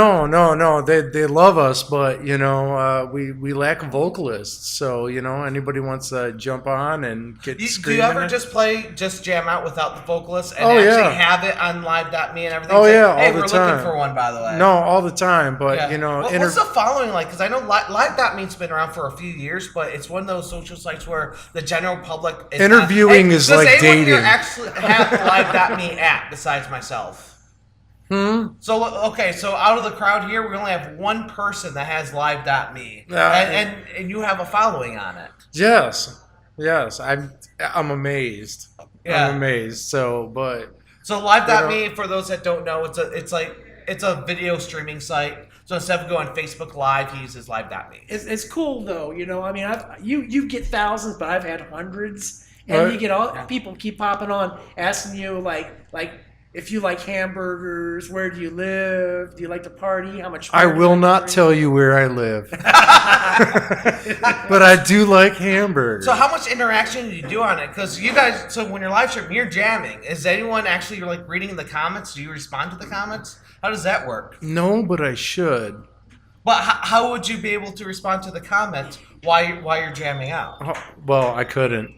They love us, but we lack vocalists. So anybody wants to jump on and get Do screaming. you ever just jam out without the vocalist and actually yeah. have it on live.me and everything? Oh, Say, yeah, hey, all the we're time. looking for one, by the way. No, all the time. But Yeah. What's the following like? Because I know live.me's been around for a few years, but it's one of those social sites where the general public is Interviewing is like does anyone here dating. actually have the live.me app besides myself? So out of the crowd here, we only have one person that has live.me, and you have a following on it. Yes. I'm amazed. Yeah. I'm amazed. So live.me, for those that don't know, it's a video streaming site. So instead of going Facebook Live, he uses live.me. It's cool though, I mean, you get thousands, but I've had hundreds, and Right. you get all people keep popping on asking you like if you like hamburgers, where do you live, do you like to party, how much? I money do will you like to not drink? tell you where I live. But I do like hamburgers. So how much interaction do you do on it? Because you guys, so when you're live streaming, you're jamming. Is anyone actually like reading the comments? Do you respond to the comments? How does that work? No, but I should. But how would you be able to respond to the comments while you're jamming out? Oh, well, I couldn't.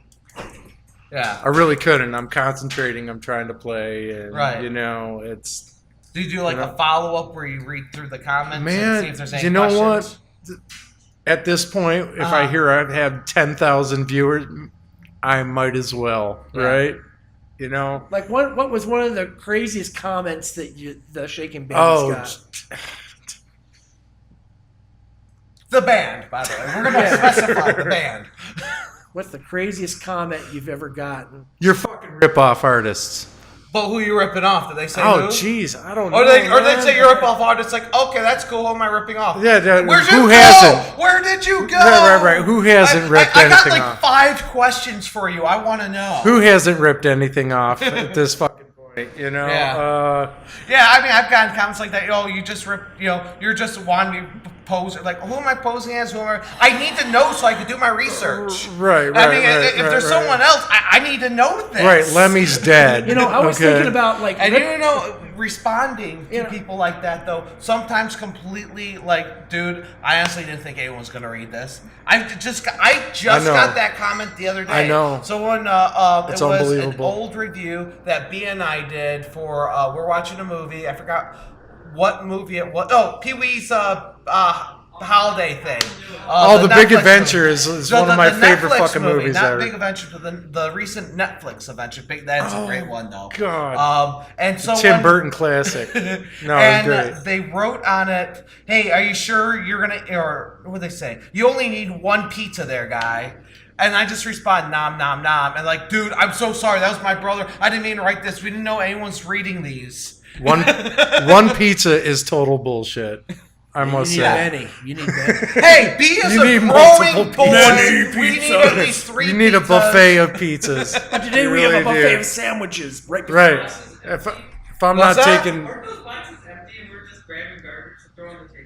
Yeah. I really couldn't. I'm concentrating. I'm trying to play, and Right. it's. Do you do like a follow up where you read through the comments and see Man, if there's any you know questions? what? At this point, if I hear I've had 10,000 viewers, I might as well, Yeah. right? Like what was one of the craziest comments that the Shaken Babies Oh, got? The band, by the way. We're going to specify the band. What's the craziest comment you've ever gotten? you're fucking rip-off artists. But who you ripping off? Did they say Oh, who? jeez, I don't know. Or they man. say you rip off artists like, okay, that's cool. Who am I ripping off? Yeah, Where'd who you hasn't? go? Where did you go? Right. Who hasn't ripped I got anything like off? 5 questions for you. I want to know. Who hasn't ripped anything off at this fucking point? You know. Yeah. Yeah, I mean, I've gotten comments like that. Oh, you just you're just wanting me to pose. Like, who am I posing as? Who am I need to know so I can do my research. Right. I mean, if there's someone else, I need to know this. Right, Lemmy's dead. You know, I was thinking about like. And you know, responding to people like that though, sometimes completely like, dude, I honestly didn't think anyone was gonna read this. I just got that comment the other day. I know. Someone, It's it was an unbelievable. old review that B and I did for. We're watching a movie. I forgot what movie it was. Oh, Pee Wee's holiday thing. The Big Netflix Adventure movie. is one of my favorite Netflix fucking movie, movies not ever. Big Adventure, but the recent Netflix adventure. That's a great one though. God. And so Tim Burton classic. No, and it's great. they wrote on it, "Hey, are you sure you're gonna?" Or what would they say? You only need one pizza, there, guy. And I just respond, nom, nom, nom. And like, dude, I'm so sorry. That was my brother. I didn't mean to write this. We didn't know anyone's reading these. One pizza is total bullshit. I must You need say. many. You need many. Hey, B is You a need growing multiple boy. pizzas. We need at least 3 You need a pizzas. buffet of pizzas. But today You we have really a buffet do. of sandwiches. Right. Right. If I'm What's not that? taking. Aren't those boxes empty and we're just grabbing garbage to throw on the table?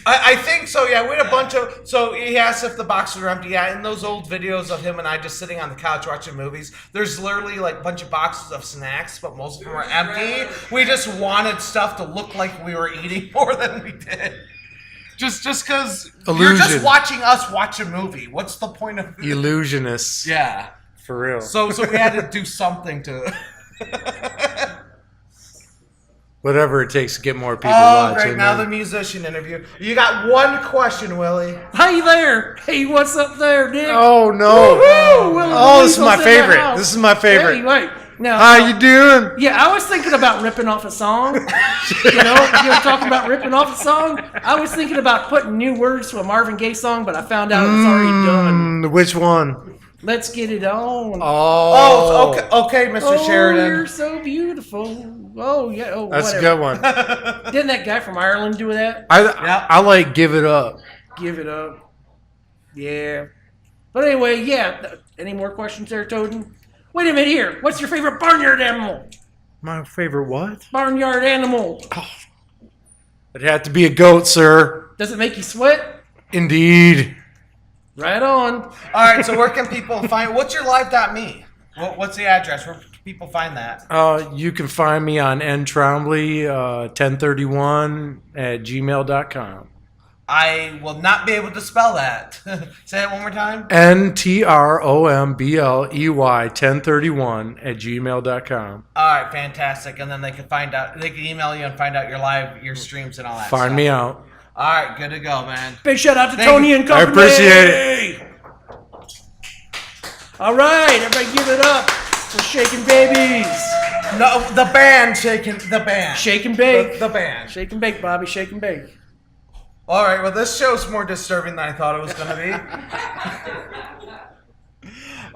I think so, yeah. We had a bunch of... So he asked if the boxes were empty. Yeah, in those old videos of him and I just sitting on the couch watching movies, there's literally like a bunch of boxes of snacks, but most of them were empty. We just wanted stuff to look like we were eating more than we did. Just because you're just Illusion. watching us watch a movie. What's the point of... Illusionists. Yeah. For real. So we had to do something to... Whatever it takes to get more people Oh, watching. great. Now man. the musician interview. You got one question, Willie. Hey there. Hey, what's up there, Dick? Oh no! Woohoo! Willie Oh, this is my Weasel's in the favorite. house. This is my favorite. Hey, wait. Now, How you doing? yeah, I was thinking about ripping off a song. You were talking about ripping off a song. I was thinking about putting new words to a Marvin Gaye song, but I found out it was already done. Which one? Let's get it on. Oh, okay, Mr. Oh, Sheridan. you're so beautiful. Oh, yeah. Oh, That's whatever. a good one. Didn't that guy from Ireland do that? I like Give It Up. Give it up. Yeah. But anyway, yeah. Any more questions there, Toaden? Wait a minute here. What's your favorite barnyard animal? My favorite what? Barnyard animal. It'd have to be a goat, sir. Does it make you sweat? Indeed. Right on. All right, so where can people find... What's your live.me? What's the address? Where can people find that? You can find me on ntrombley 1031 at gmail.com. I will not be able to spell that. Say it one more time. ntrombley 1031 at gmail.com. All right, fantastic. And then they can email you and find out your streams and all that Find stuff. me out. All right, good to go, man. Big shout out to Thank Tony you. and Company. I appreciate it. All right, everybody give it up for Shaking Babies. No, the band shaking the band. Shake and bake. The band. Shake and bake, Bobby. Shake and bake. All right, well, this show's more disturbing than I thought it was going to be.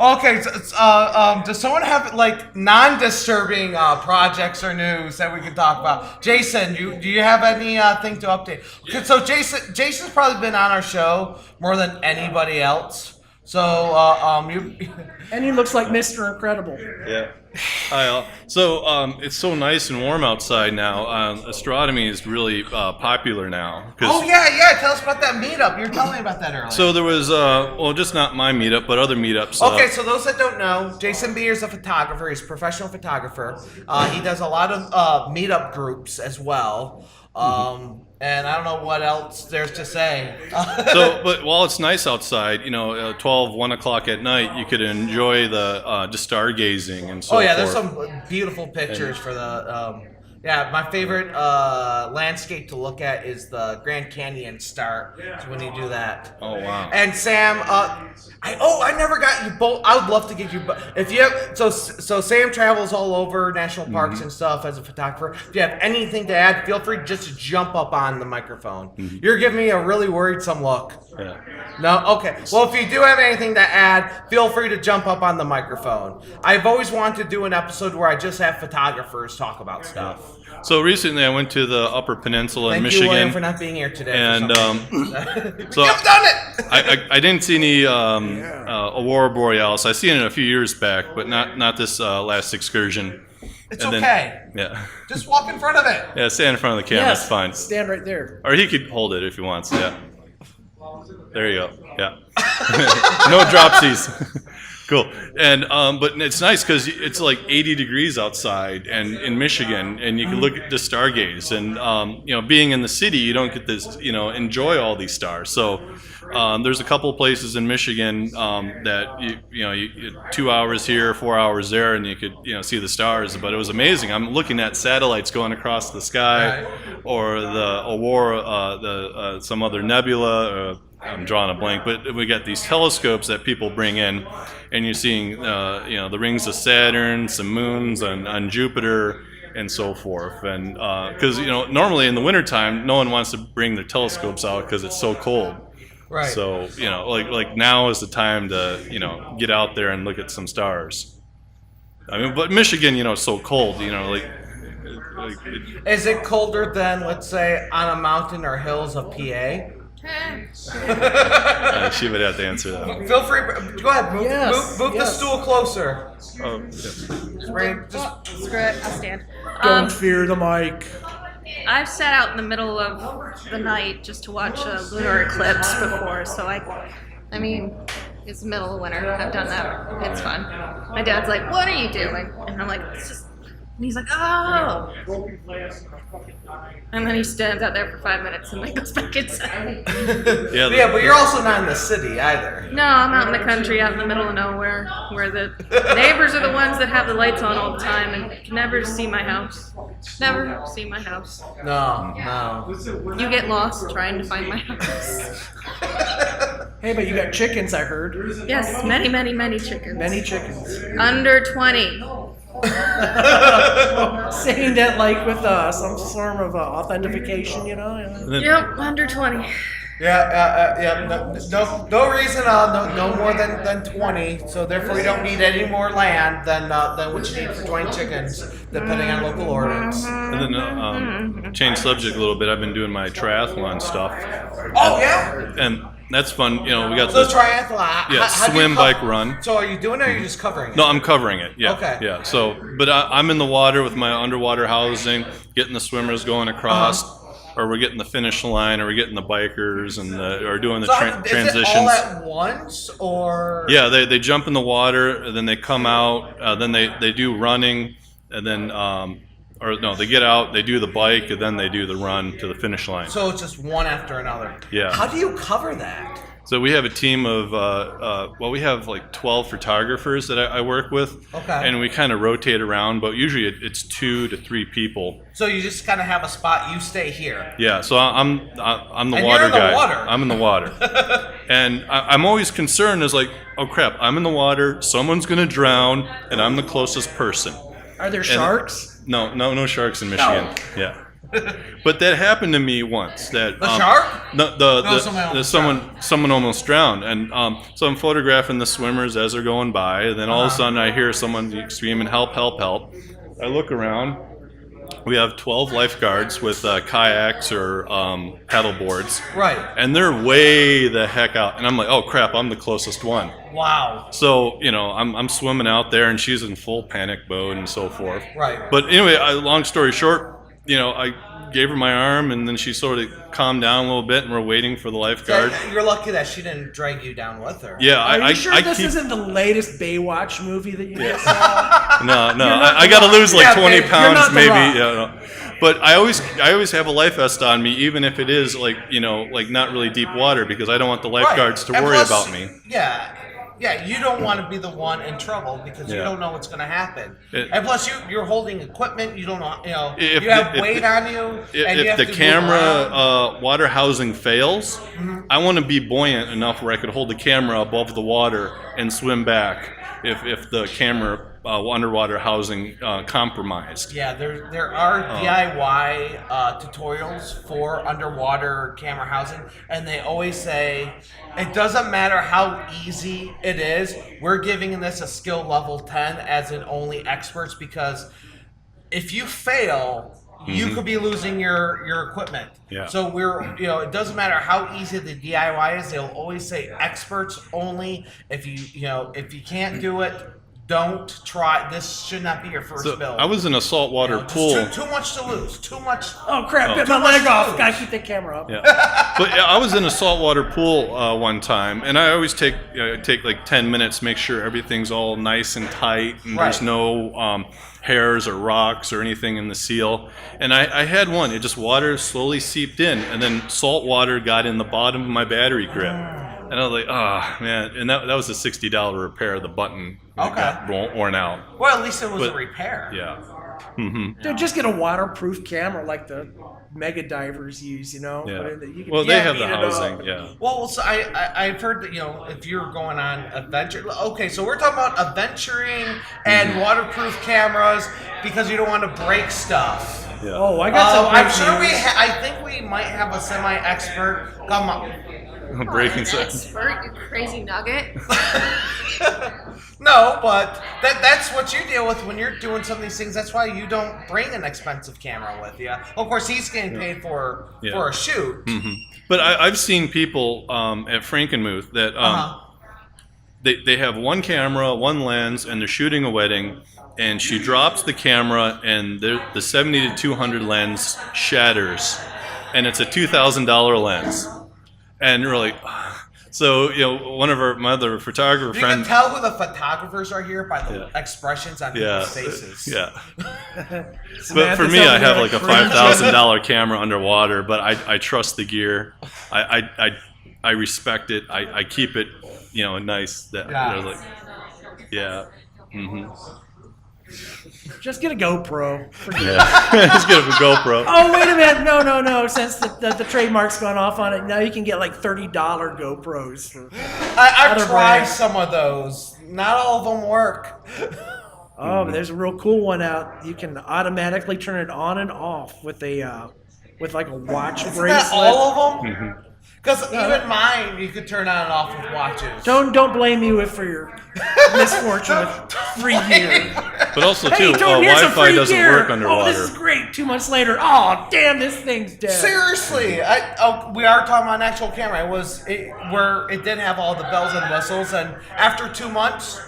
Okay, so, does someone have like non-disturbing projects or news that we can talk about? Jason, do you have anything to update? Okay, so Jason's probably been on our show more than anybody else. So And he looks like Mr. Incredible. Yeah. Hi, all. So it's so nice and warm outside now. Astronomy is really popular now. Oh yeah. Tell us about that meetup. You were telling me about that earlier. So there was, just not my meetup, but other meetups. Okay, so those that don't know, Jason Beer's a photographer. He's a professional photographer. He does a lot of meetup groups as well. And I don't know what else there's to say. But while it's nice outside, 12, 1 o'clock at night, you could enjoy the just stargazing and so forth. Oh yeah, there's some beautiful pictures for the Yeah, my favorite landscape to look at is the Grand Canyon start when you do that. Oh wow. And Sam, I never got you both. I would love to get you, but if you have, so Sam travels all over national parks and stuff as a photographer. If you have anything to add, feel free just to jump up on the microphone. You're giving me a really worrisome look. Yeah. No? Okay. Well, if you do have anything to add, feel free to jump up on the microphone. I've always wanted to do an episode where I just have photographers talk about stuff. So recently I went to the Upper Peninsula in Thank you, William, Michigan. for not being here today. And so You've done it! I didn't see any Aurora Borealis. I seen it a few years back, but not this last excursion. It's And then- okay. Yeah. Just walk in front of it. Yeah, stand in front of the camera. Yes, It's fine. stand right there. Or he could hold it if he wants. Yeah. There you go. Yeah. No dropsies. Cool. And but it's nice because it's like 80 degrees outside and in Michigan, and you can look at the stargaze. And being in the city, you don't get this, enjoy all these stars. So there's a couple places in Michigan that you 2 hours here, 4 hours there, and you could see the stars. But it was amazing. I'm looking at satellites going across the sky, or the Aurora, some other nebula. I'm drawing a blank, but we got these telescopes that people bring in, and you're seeing, the rings of Saturn, some moons on Jupiter, and so forth. And because normally in the wintertime, no one wants to bring their telescopes out because it's so cold. Right. So like now is the time to get out there and look at some stars. I mean, but Michigan, it's so cold. Is it colder than, let's say, on a mountain or hills of PA? She would have to answer that. Feel free. Go ahead. Move the yes. stool closer. Oh, yeah. Just Screw it, I'll stand. Don't fear the mic. I've sat out in the middle of the night just to watch a lunar eclipse before, so I mean, it's the middle of winter. I've done that. It's fun. My dad's like, "What are you doing?" And I'm like, "It's just." And he's like, "Oh." And then he stands out there for 5 minutes and then goes back inside. Yeah, but you're also not in the city either. No, I'm out in the country, out in the middle of nowhere, where the neighbors are the ones that have the lights on all the time and can never see my house. Never see my house. No. You get lost trying to find my house. Hey, but you got chickens, I heard. Yes, many, many, many chickens. Many chickens. Under 20. Saying that like with some form of authentication, Yep, under 20. Yeah. No reason. No more than 20. So therefore, you don't need any more land than what you need for 20 chickens, depending on local ordinance. And then change subject a little bit. I've been doing my triathlon stuff. Oh yeah. And that's fun. We got So the triathlon. Yeah, how do you swim, bike, run. So are you doing it, or are you just covering it? No, I'm covering it. Yeah. Okay. Yeah. So, but I'm in the water with my underwater housing, getting the swimmers going across, or we're getting the finish line, or we're getting the bikers or doing the transitions. Is it all at once, or? Yeah, they jump in the water, and then they come out, then they do running, and then they get out, they do the bike, and then they do the run to the finish line. So it's just one after another. Yeah. How do you cover that? So we have a team of, we have like 12 photographers that I work with. Okay. And we kind of rotate around, but usually it's 2 to 3 people. So you just kind of have a spot, you stay here. Yeah, so I'm the And water you're in the guy. water. I'm in the water. And I'm always concerned is like, oh crap, I'm in the water, someone's going to drown, and I'm the closest person. Are there sharks? No sharks in Michigan. No. Yeah. But that happened to me once. That The shark? Someone almost drowned, and so I'm photographing the swimmers as they're going by, and then all of a sudden I hear someone screaming, "Help! Help! Help!" I look around. We have 12 lifeguards with kayaks or paddle boards, Right. and they're way the heck out, and I'm like, "Oh crap! I'm the closest one." Wow. So I'm swimming out there, and she's in full panic mode and so forth. Right. But anyway, long story short, I gave her my arm, and then she sort of calmed down a little bit, and we're waiting for the lifeguard. You're lucky that she didn't drag you down with her. Yeah, Are you sure this keep... isn't the latest Baywatch movie that you just saw? No, I got to lose like 20 babe, pounds, you're not the maybe. Rock. Yeah, no. But I always have a life vest on me, even if it is like not really deep water, because I don't want the lifeguards to And worry plus, about me. Yeah. Yeah, you don't want to be the one in trouble because you Yeah. don't know what's going to happen. It- And plus, you're holding equipment. You don't know. If You have the- weight on you, and you If have the to move camera around. water housing fails, I want to be buoyant enough where I could hold the camera above the water and swim back if the camera underwater housing compromised. Yeah, there are DIY tutorials for underwater camera housing, and they always say it doesn't matter how easy it is. We're giving this a skill level 10 as in only experts because if you fail, you could be losing your equipment. Yeah. So it doesn't matter how easy the DIY is. They'll always say experts only. If you can't do it, don't try. This should not be your first So build. I was in a saltwater Just pool. Too much to lose. Too much. Oh crap! Bit Too my much leg to off. lose. Gotta keep that camera up. Yeah, but I was in a saltwater pool one time, and I always take like 10 minutes, make sure everything's all nice and tight, and there's Right. no hairs or rocks or anything in the seal. And I had one; it just water slowly seeped in, and then salt water got in the bottom of my battery grip. And I was like, oh man! And that was a $60 repair. The button got worn out. Well, at least it was a But- repair. Yeah. Hmm. Dude, just get a waterproof camera like the mega divers use. You Yeah. Put in the- you can- Well, they have beat the it up. housing. Yeah. Well, so I've heard that if you're going on adventure. Okay, so we're talking about adventuring and waterproof cameras because you don't want to break stuff. Yeah. Oh, I got some. I'm great sure news. I think we might have a semi-expert. Come on. Breaking An sense. expert, you crazy nugget. No, but that's what you deal with when you're doing some of these things. That's why you don't bring an expensive camera with you. Of course, he's getting paid for a shoot. Hmm. But I've seen people at Frankenmuth that they have one camera, one lens, and they're shooting a wedding, and she drops the camera, and the 70 to 200 lens shatters, and it's a $2,000 lens, and you're like. So one of my other photographer You friends. can tell who the photographers are here by the expressions on people's faces. Yeah. But for Samantha's me, over I have there like a cringing. $5,000 camera underwater, but I trust the gear. I respect it. I keep it, nice. That Yeah. they're like, yeah. Mm-hmm. Just get a GoPro. Yeah. Just get a GoPro. Oh, wait a minute. No. Since the trademark's gone off on it, now you can get like $30 GoPros. I've Other tried brands. some of those. Not all of them work. Oh, but there's a real cool one out. You can automatically turn it on and off with like a watch Isn't bracelet. that all of them? Mm-hmm. Because even mine, you could turn on and off with watches. Don't blame me for your misfortune with free gear. But also Hey, too, Jordan, here's some Wi-Fi free doesn't gear. work underwater. Oh, this is great. 2 months later, oh damn, this thing's dead. Seriously, we are talking about an actual camera. Where it did have all the bells and whistles, and after 2 months,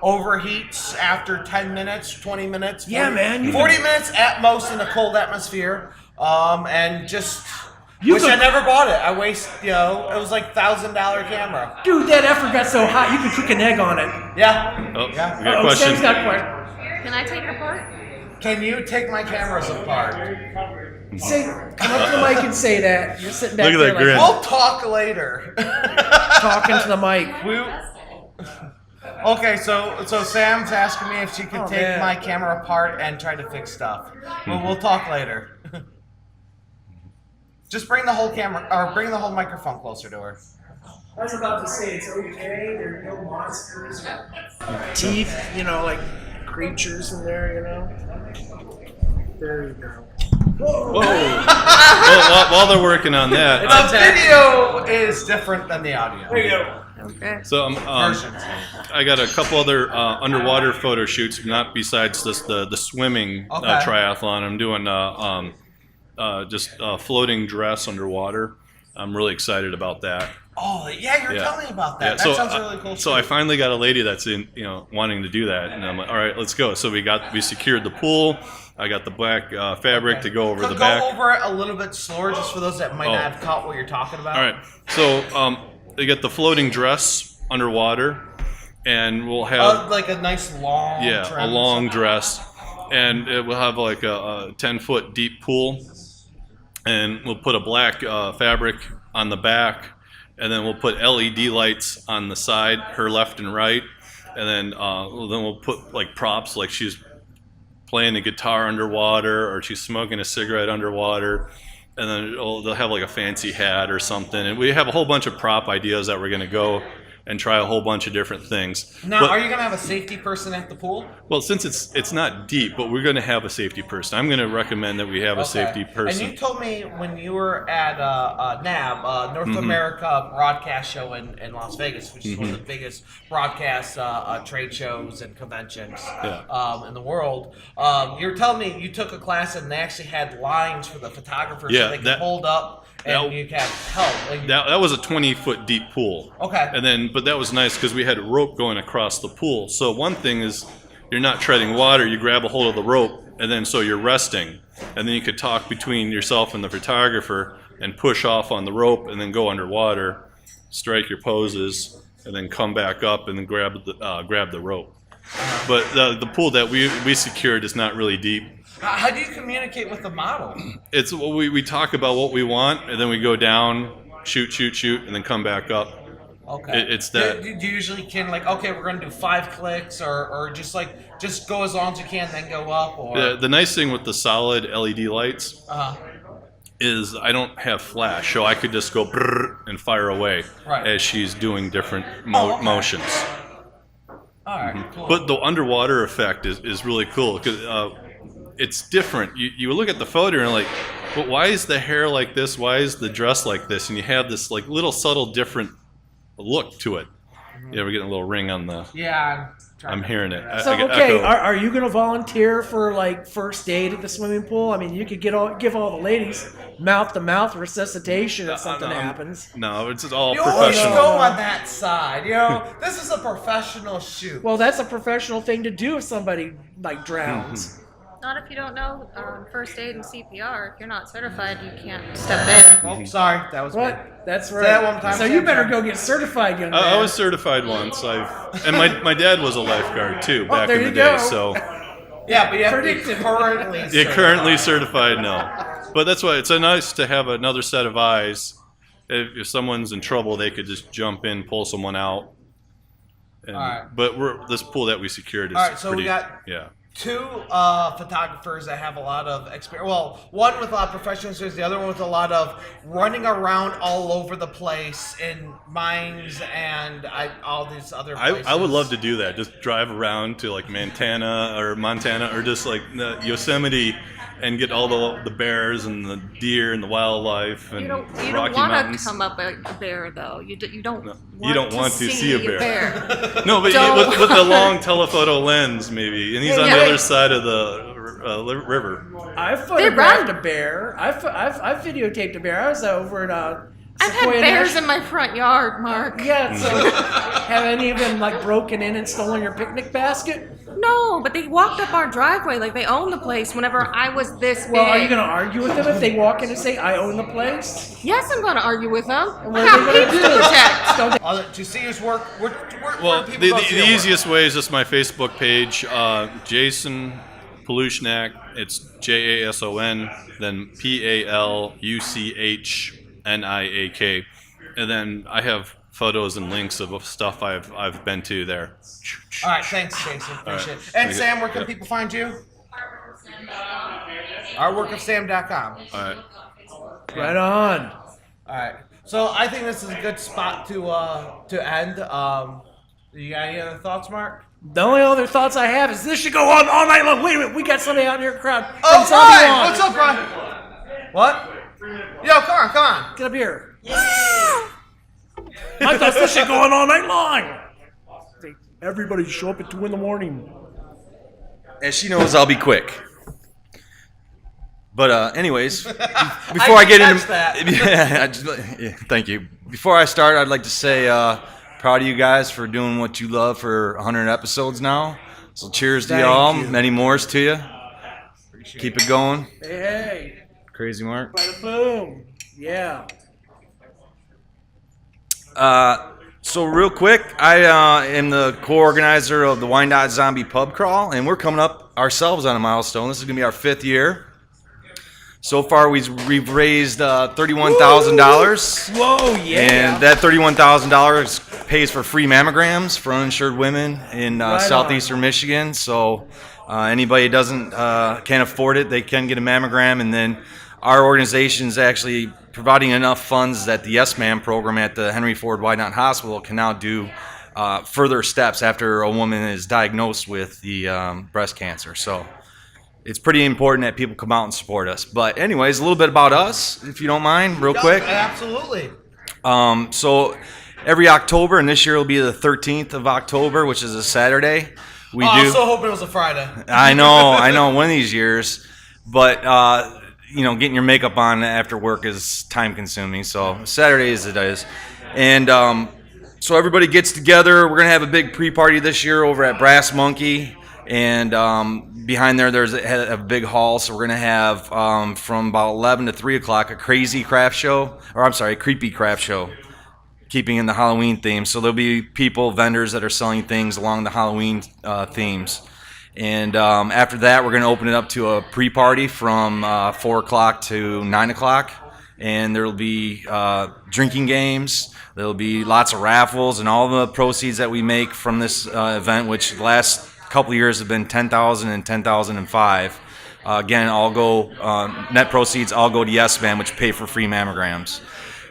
overheats after 10 minutes, 20 minutes. Yeah, 40, man, 40 minutes at most in a cold atmosphere, and just. You Wish could- I never bought it. I waste, it was like $1,000 camera. Dude, that effort got so hot you could cook an egg on it. Yeah. Oh, Yeah. we got a Oh, question. Sam's got a question. Can I take it apart? Can you take my cameras apart? Say, come up to the mic and say that. You're sitting back Look at there that grin. We'll talk later. talking to the mic. Okay, so Sam's asking me if she can Oh, take man. my camera apart and try to fix stuff. Well, we'll talk later. Just bring the whole camera, or bring the whole microphone closer to her. I was about to say it's okay. There are no monsters, teeth, like creatures in there, There you go. Whoa. Well, while they're working on that, The video is different than the audio. There you go. Okay. so Versions. I got a couple other underwater photo shoots, not besides this the swimming Okay. triathlon. I'm doing just floating dress underwater. I'm really excited about that. Oh, yeah, you're Yeah. telling me about that. Yeah, That so sounds really cool. So I finally got a lady that's in, wanting to do that, and I'm like, all right, let's go. So we secured the pool. I got the black fabric to go over the back. Go over it a little bit slower, just for those that might Oh. not have caught what you're talking about. All right. So they get the floating dress underwater, and we'll have Like a nice long. a trim. long dress, and it will have like a 10-foot deep pool, and we'll put a black fabric on the back, and then we'll put LED lights on the side, her left and right, and then we'll put like props, like she's playing a guitar underwater or she's smoking a cigarette underwater, and then they'll have like a fancy hat or something. And we have a whole bunch of prop ideas that we're going to go and try a whole bunch of different things. Now, are you going to have a safety person at the pool? Well, since it's not deep, but we're going to have a safety person. I'm going to recommend that we have a safety person. And you told me when you were at NAB, North America Broadcast Show in Las Vegas, which is one of the biggest broadcast trade shows and conventions in the world. You were telling me you took a class and they actually had lines for the photographers so they could hold up and you could help. That was a 20-foot deep pool. Okay. And then, but that was nice because we had a rope going across the pool. So one thing is, you're not treading water. You grab a hold of the rope, and then so you're resting, and then you could talk between yourself and the photographer, and push off on the rope, and then go underwater, strike your poses, and then come back up and then grab the rope. But the pool that we secured is not really deep. How do you communicate with the model? It's we talk about what we want, and then we go down, shoot, and then come back up. Okay. It's that. Do you usually can like, okay, we're gonna do 5 clicks, or just go as long as you can, then go up, or. The nice thing with the solid LED lights is I don't have flash, so I could just go brrr and fire away as she's doing different motions. All right, cool. But the underwater effect is really cool because it's different. You look at the photo and you're like, but why is the hair like this? Why is the dress like this? And you have this like little subtle different look to it. Yeah, we're getting a little ring on the. Yeah, I'm hearing it. So okay, are you going to volunteer for like first aid at the swimming pool? I mean, you could give all the ladies mouth-to-mouth resuscitation if something happens. No, it's all you professional. You always go on that side. You know, this is a professional shoot. Well, that's a professional thing to do if somebody like drowns. Not if you don't know first aid and CPR. If you're not certified, you can't step in. Oh, sorry, that was what? me. That's right. Say that one time. So you better go get certified, young man. I was certified once. And my dad was a lifeguard too back in the day. So yeah, but you have to be currently certified. You're currently certified, no. But that's why it's nice to have another set of eyes. If someone's in trouble, they could just jump in, pull someone out. And, all right. But this pool that we secured is all right, so pretty. We got 2 photographers that have a lot of experience. Well, one with a lot of professional experience, the other one with a lot of running around all over the place in mines and all these other places. I would love to do that. Just drive around to like Montana or just like Yosemite and get all the bears and the deer and the wildlife and you don't Rocky want Mountains. to come up a bear though. You don't. No, want you don't want to see a bear. No, No, but with the long telephoto lens, maybe, and he's on the other side of the river. I photographed a bear. I videotaped a bear. I was over at I've had bears in my front yard, Mark. Yeah, so have any of them like broken in and stolen your picnic basket? No, but they walked up our driveway like they own the place whenever I was this big. Well, are you going to argue with them if they walk in and say, I own the place? Yes, I'm going to argue with them. What are they going to do? To see his work, well, the easiest way is just my Facebook page, Jason Palushnak. It's Jason, then Paluchniak, and then I have photos and links of stuff I've been to there. All right, thanks, Jason. Appreciate it. And Sam, where can people find you? Artworkofsam.com. All right. Right on. All right. So I think this is a good spot to end. You got any other thoughts, Mark? The only other thoughts I have is this should go on all night long. Wait a minute, we got somebody out in your crowd. Oh, Brian! What's up, Brian? What? Yo, come on. Get up here. I thought this shit going all night long. Everybody show up at 2 a.m. As she knows, I'll be quick. But anyways, before I get into that. Thank you. Before I start, I'd like to say proud of you guys for doing what you love for 100 episodes now. So cheers to y'all. Many mores to you. Keep it going. Hey. Crazy Mark. Bada boom. Yeah. So real quick, I am the co-organizer of the Wyandotte Zombie Pub Crawl, and we're coming up ourselves on a milestone. This is going to be our 5th year. So far, we've raised $31,000. Whoa, yeah. And that $31,000 pays for free mammograms for uninsured women in southeastern Michigan. So anybody who doesn't can't afford it, they can get a mammogram. And then our organization is actually providing enough funds that the Yes Ma'am program at the Henry Ford Wyandotte Hospital can now do further steps after a woman is diagnosed with the breast cancer. So it's pretty important that people come out and support us. But anyways, a little bit about us, if you don't mind, real quick. Absolutely. So every October, and this year will be the 13th of October, which is a Saturday. I was so hoping it was a Friday. I know, one of these years. But, getting your makeup on after work is time consuming. So Saturdays it is. And so everybody gets together. We're going to have a big pre-party this year over at Brass Monkey. And behind there's a big hall, so we're going to have from about 11 to 3 o'clock a creepy craft show, keeping in the Halloween theme. So there'll be vendors that are selling things along the Halloween themes. And after that, we're going to open it up to a pre-party from 4 o'clock to 9 o'clock. And there'll be drinking games. There'll be lots of raffles, and all the proceeds that we make from this event, which the last couple of years have been $10,000 and $10,005. Again, net proceeds all go to Yes Ma'am, which pay for free mammograms.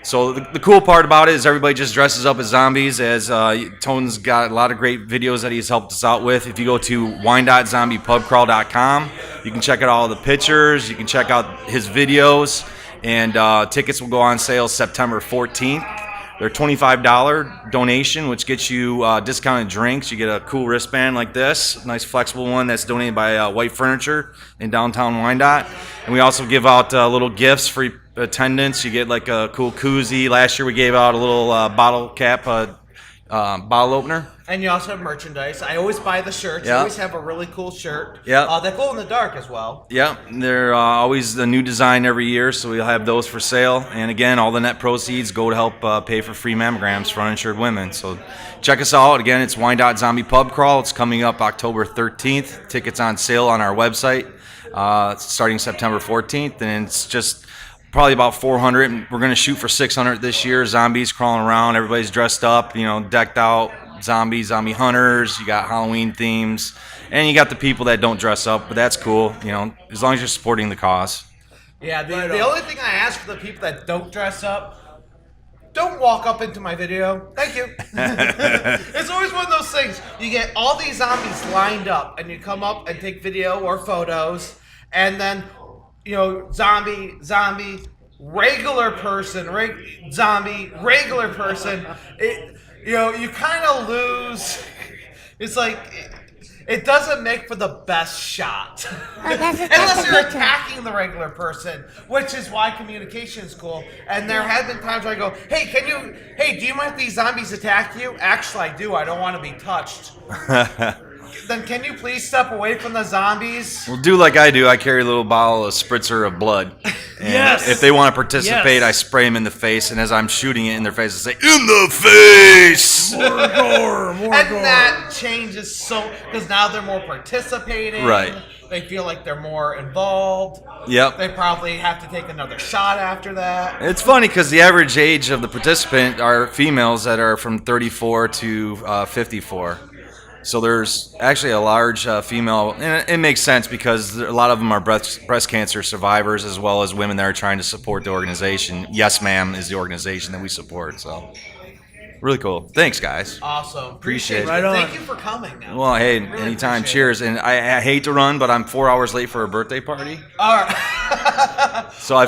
So the cool part about it is everybody just dresses up as zombies. As Toaden's got a lot of great videos that he's helped us out with. If you go to wine.zombiepubcrawl.com, you can check out all the pictures. You can check out his videos, and tickets will go on sale September 14th. They're $25 donation, which gets you discounted drinks. You get a cool wristband like this, nice flexible one that's donated by White Furniture in downtown Wyandotte. And we also give out little gifts for attendance. You get like a cool koozie. Last year we gave out a little bottle cap, bottle opener. And you also have merchandise. I always buy the shirts. Yep. You always have a really cool shirt. Yep. That glow in the dark as well. Yep, they're always the new design every year, so we'll have those for sale. And again, all the net proceeds go to help pay for free mammograms for uninsured women. So check us out. Again, it's Wyandotte Zombie Pub Crawl. It's coming up October 13th. Tickets on sale on our website starting September 14th, and it's just probably about 400. We're going to shoot for 600 this year. Zombies crawling around. Everybody's dressed up, decked out. Zombie hunters. You got Halloween themes, and you got the people that don't dress up, but that's cool. As long as you're supporting the cause. Yeah. The only thing I ask for the people that don't dress up, don't walk up into my video. Thank you. It's always one of those things. You get all these zombies lined up, and you come up and take video or photos, and then zombie, regular person, zombie, regular person. You kind of lose. It's like it doesn't make for the best shot unless you're attacking the regular person, which is why communication is cool. And there have been times where I go, "Hey, do you mind if these zombies attack you?" Actually, I do. I don't want to be touched. Then can you please step away from the zombies? Well, do like I do. I carry a little bottle of spritzer of blood. And yes. If they want to participate, I spray them in the face, and as I'm shooting it in their face, I say, "In the face!" More gore. And that changes because now they're more participating. Right. They feel like they're more involved. Yep. They probably have to take another shot after that. It's funny because the average age of the participant are females that are from 34 to 54. So there's actually a large female, and it makes sense because a lot of them are breast cancer survivors, as well as women that are trying to support the organization. Yes Ma'am is the organization that we support, so really cool. Thanks, guys. Awesome. Appreciate it. Right on. Thank you for coming. Now. Well, hey, Really anytime. appreciate Cheers. And I hate to run, but I'm 4 hours late for a birthday party. All right. So I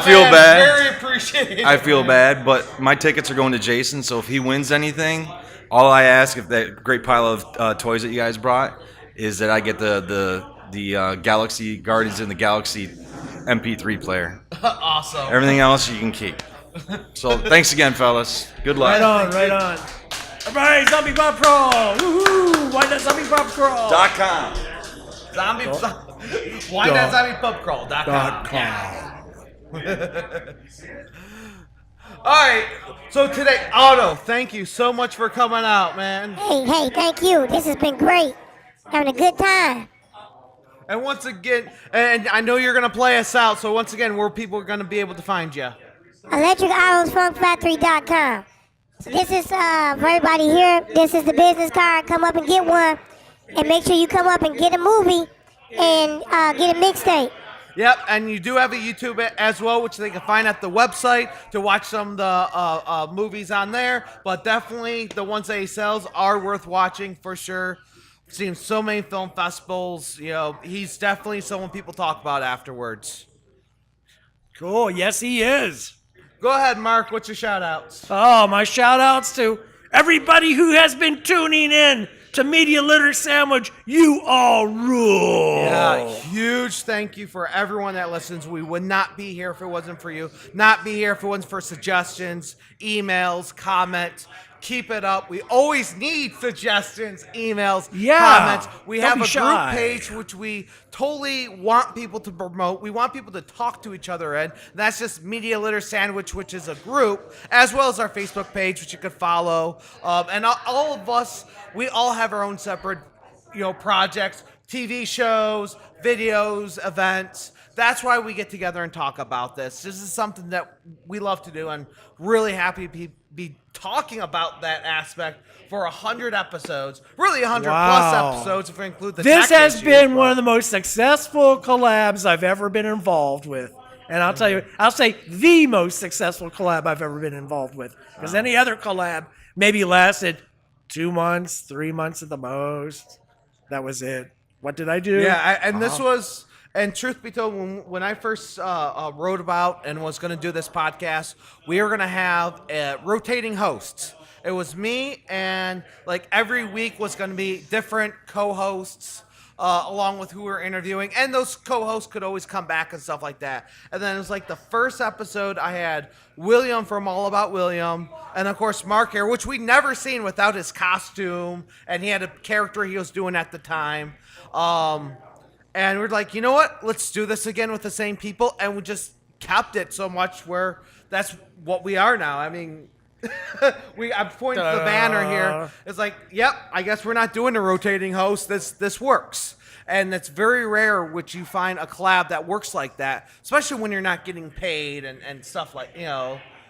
feel bad. Very appreciated. I feel bad, but my tickets are going to Jason, so if he wins anything, all I ask, if that great pile of toys that you guys brought, is that I get the Galaxy Guardians in the Galaxy MP3 player. Awesome. Everything else you can keep. So thanks again, fellas. Good luck. Right on. All right, Zombie Pub Crawl. Woohoo! Why not Zombie Pub Crawl? .com. Why not zombiepubcrawl.com. All right. So today, Otto, thank you so much for coming out, man. Hey, thank you. This has been great. Having a good time. And once again, and I know you're going to play us out, so once again, where people are going to be able to find you? ElectricIslandsFunkFactory.com. So this is for everybody here. This is the business card. Come up and get one. And make sure you come up and get a movie and get a mixtape. Yep, and you do have a YouTube as well, which they can find at the website to watch some of the movies on there. But definitely the ones that he sells are worth watching for sure. Seen so many film festivals. You know, he's definitely someone people talk about afterwards. Cool. Yes, he is. Go ahead, Mark. What's your shout outs? Oh, my shout outs to everybody who has been tuning in to Media Litter Sandwich. You all rule. Yeah, huge thank you for everyone that listens. We would not be here if it wasn't for you. Not be here if it wasn't for suggestions, emails, comments. Keep it up. We always need suggestions, emails, comments. We don't have be a shy. group page which we totally want people to promote. We want people to talk to each other in. That's just Media Litter Sandwich, which is a group, as well as our Facebook page, which you could follow. And all of us, we all have our own separate, projects, TV shows, videos, events. That's why we get together and talk about this. This is something that we love to do, and really happy to be talking about that aspect for 100 episodes. Really 100 plus episodes if we include the This tech has issues, been but- one of the most successful collabs I've ever been involved with. And I'll tell you, I'll say the most successful collab I've ever been involved with. Because any other collab maybe lasted 2 months, 3 months at the most. That was it. What did I do? Yeah, and this was, and truth be told, when I first wrote about and was going to do this podcast, we were going to have rotating hosts. It was me, and like every week was going to be different co-hosts along with who we were interviewing, and those co-hosts could always come back and stuff like that. And then it was like the first episode I had William from All About William, and of course Mark here, which we never seen without his costume, and he had a character he was doing at the time. And we're like, you know what? Let's do this again with the same people. And we just kept it so much where that's what we are now. I mean, I'm pointing to the banner here. It's like, yep, I guess we're not doing a rotating host. This works. And it's very rare which you find a collab that works like that, especially when you're not getting paid and stuff like,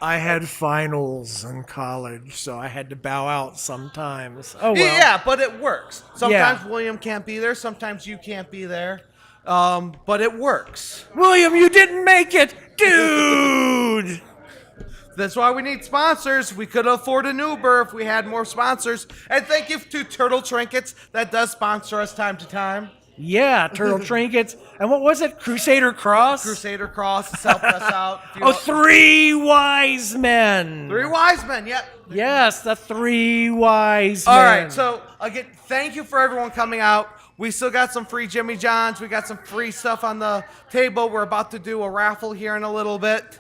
I had finals in college, so I had to bow out sometimes. Oh, well. Yeah, but it works. Sometimes Yeah. William can't be there. Sometimes you can't be there. But it works. William, you didn't make it, dude. That's why we need sponsors. We could afford an Uber if we had more sponsors. And thank you to Turtle Trinkets that does sponsor us time to time. Yeah, Turtle Trinkets. And what was it? Crusader Cross? Crusader Cross has helped us out. Three Wise Men. 3 Wise Men, yep. Yes, the 3 Wise Men. All right, so again, thank you for everyone coming out. We still got some free Jimmy John's. We got some free stuff on the table. We're about to do a raffle here in a little bit.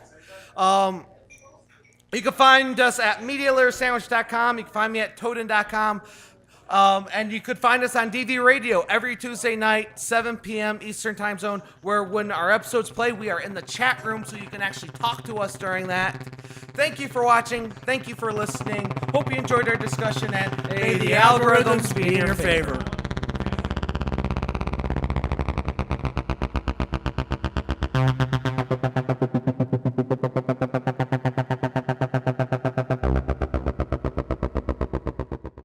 You can find us at MediaLitterSandwich.com. You can find me at Toaden.com. And you could find us on DV Radio every Tuesday night, 7 p.m. Eastern Time Zone, where when our episodes play, we are in the chat room so you can actually talk to us during that. Thank you for watching. Thank you for listening. Hope you enjoyed our discussion, and May the algorithms be in your favor.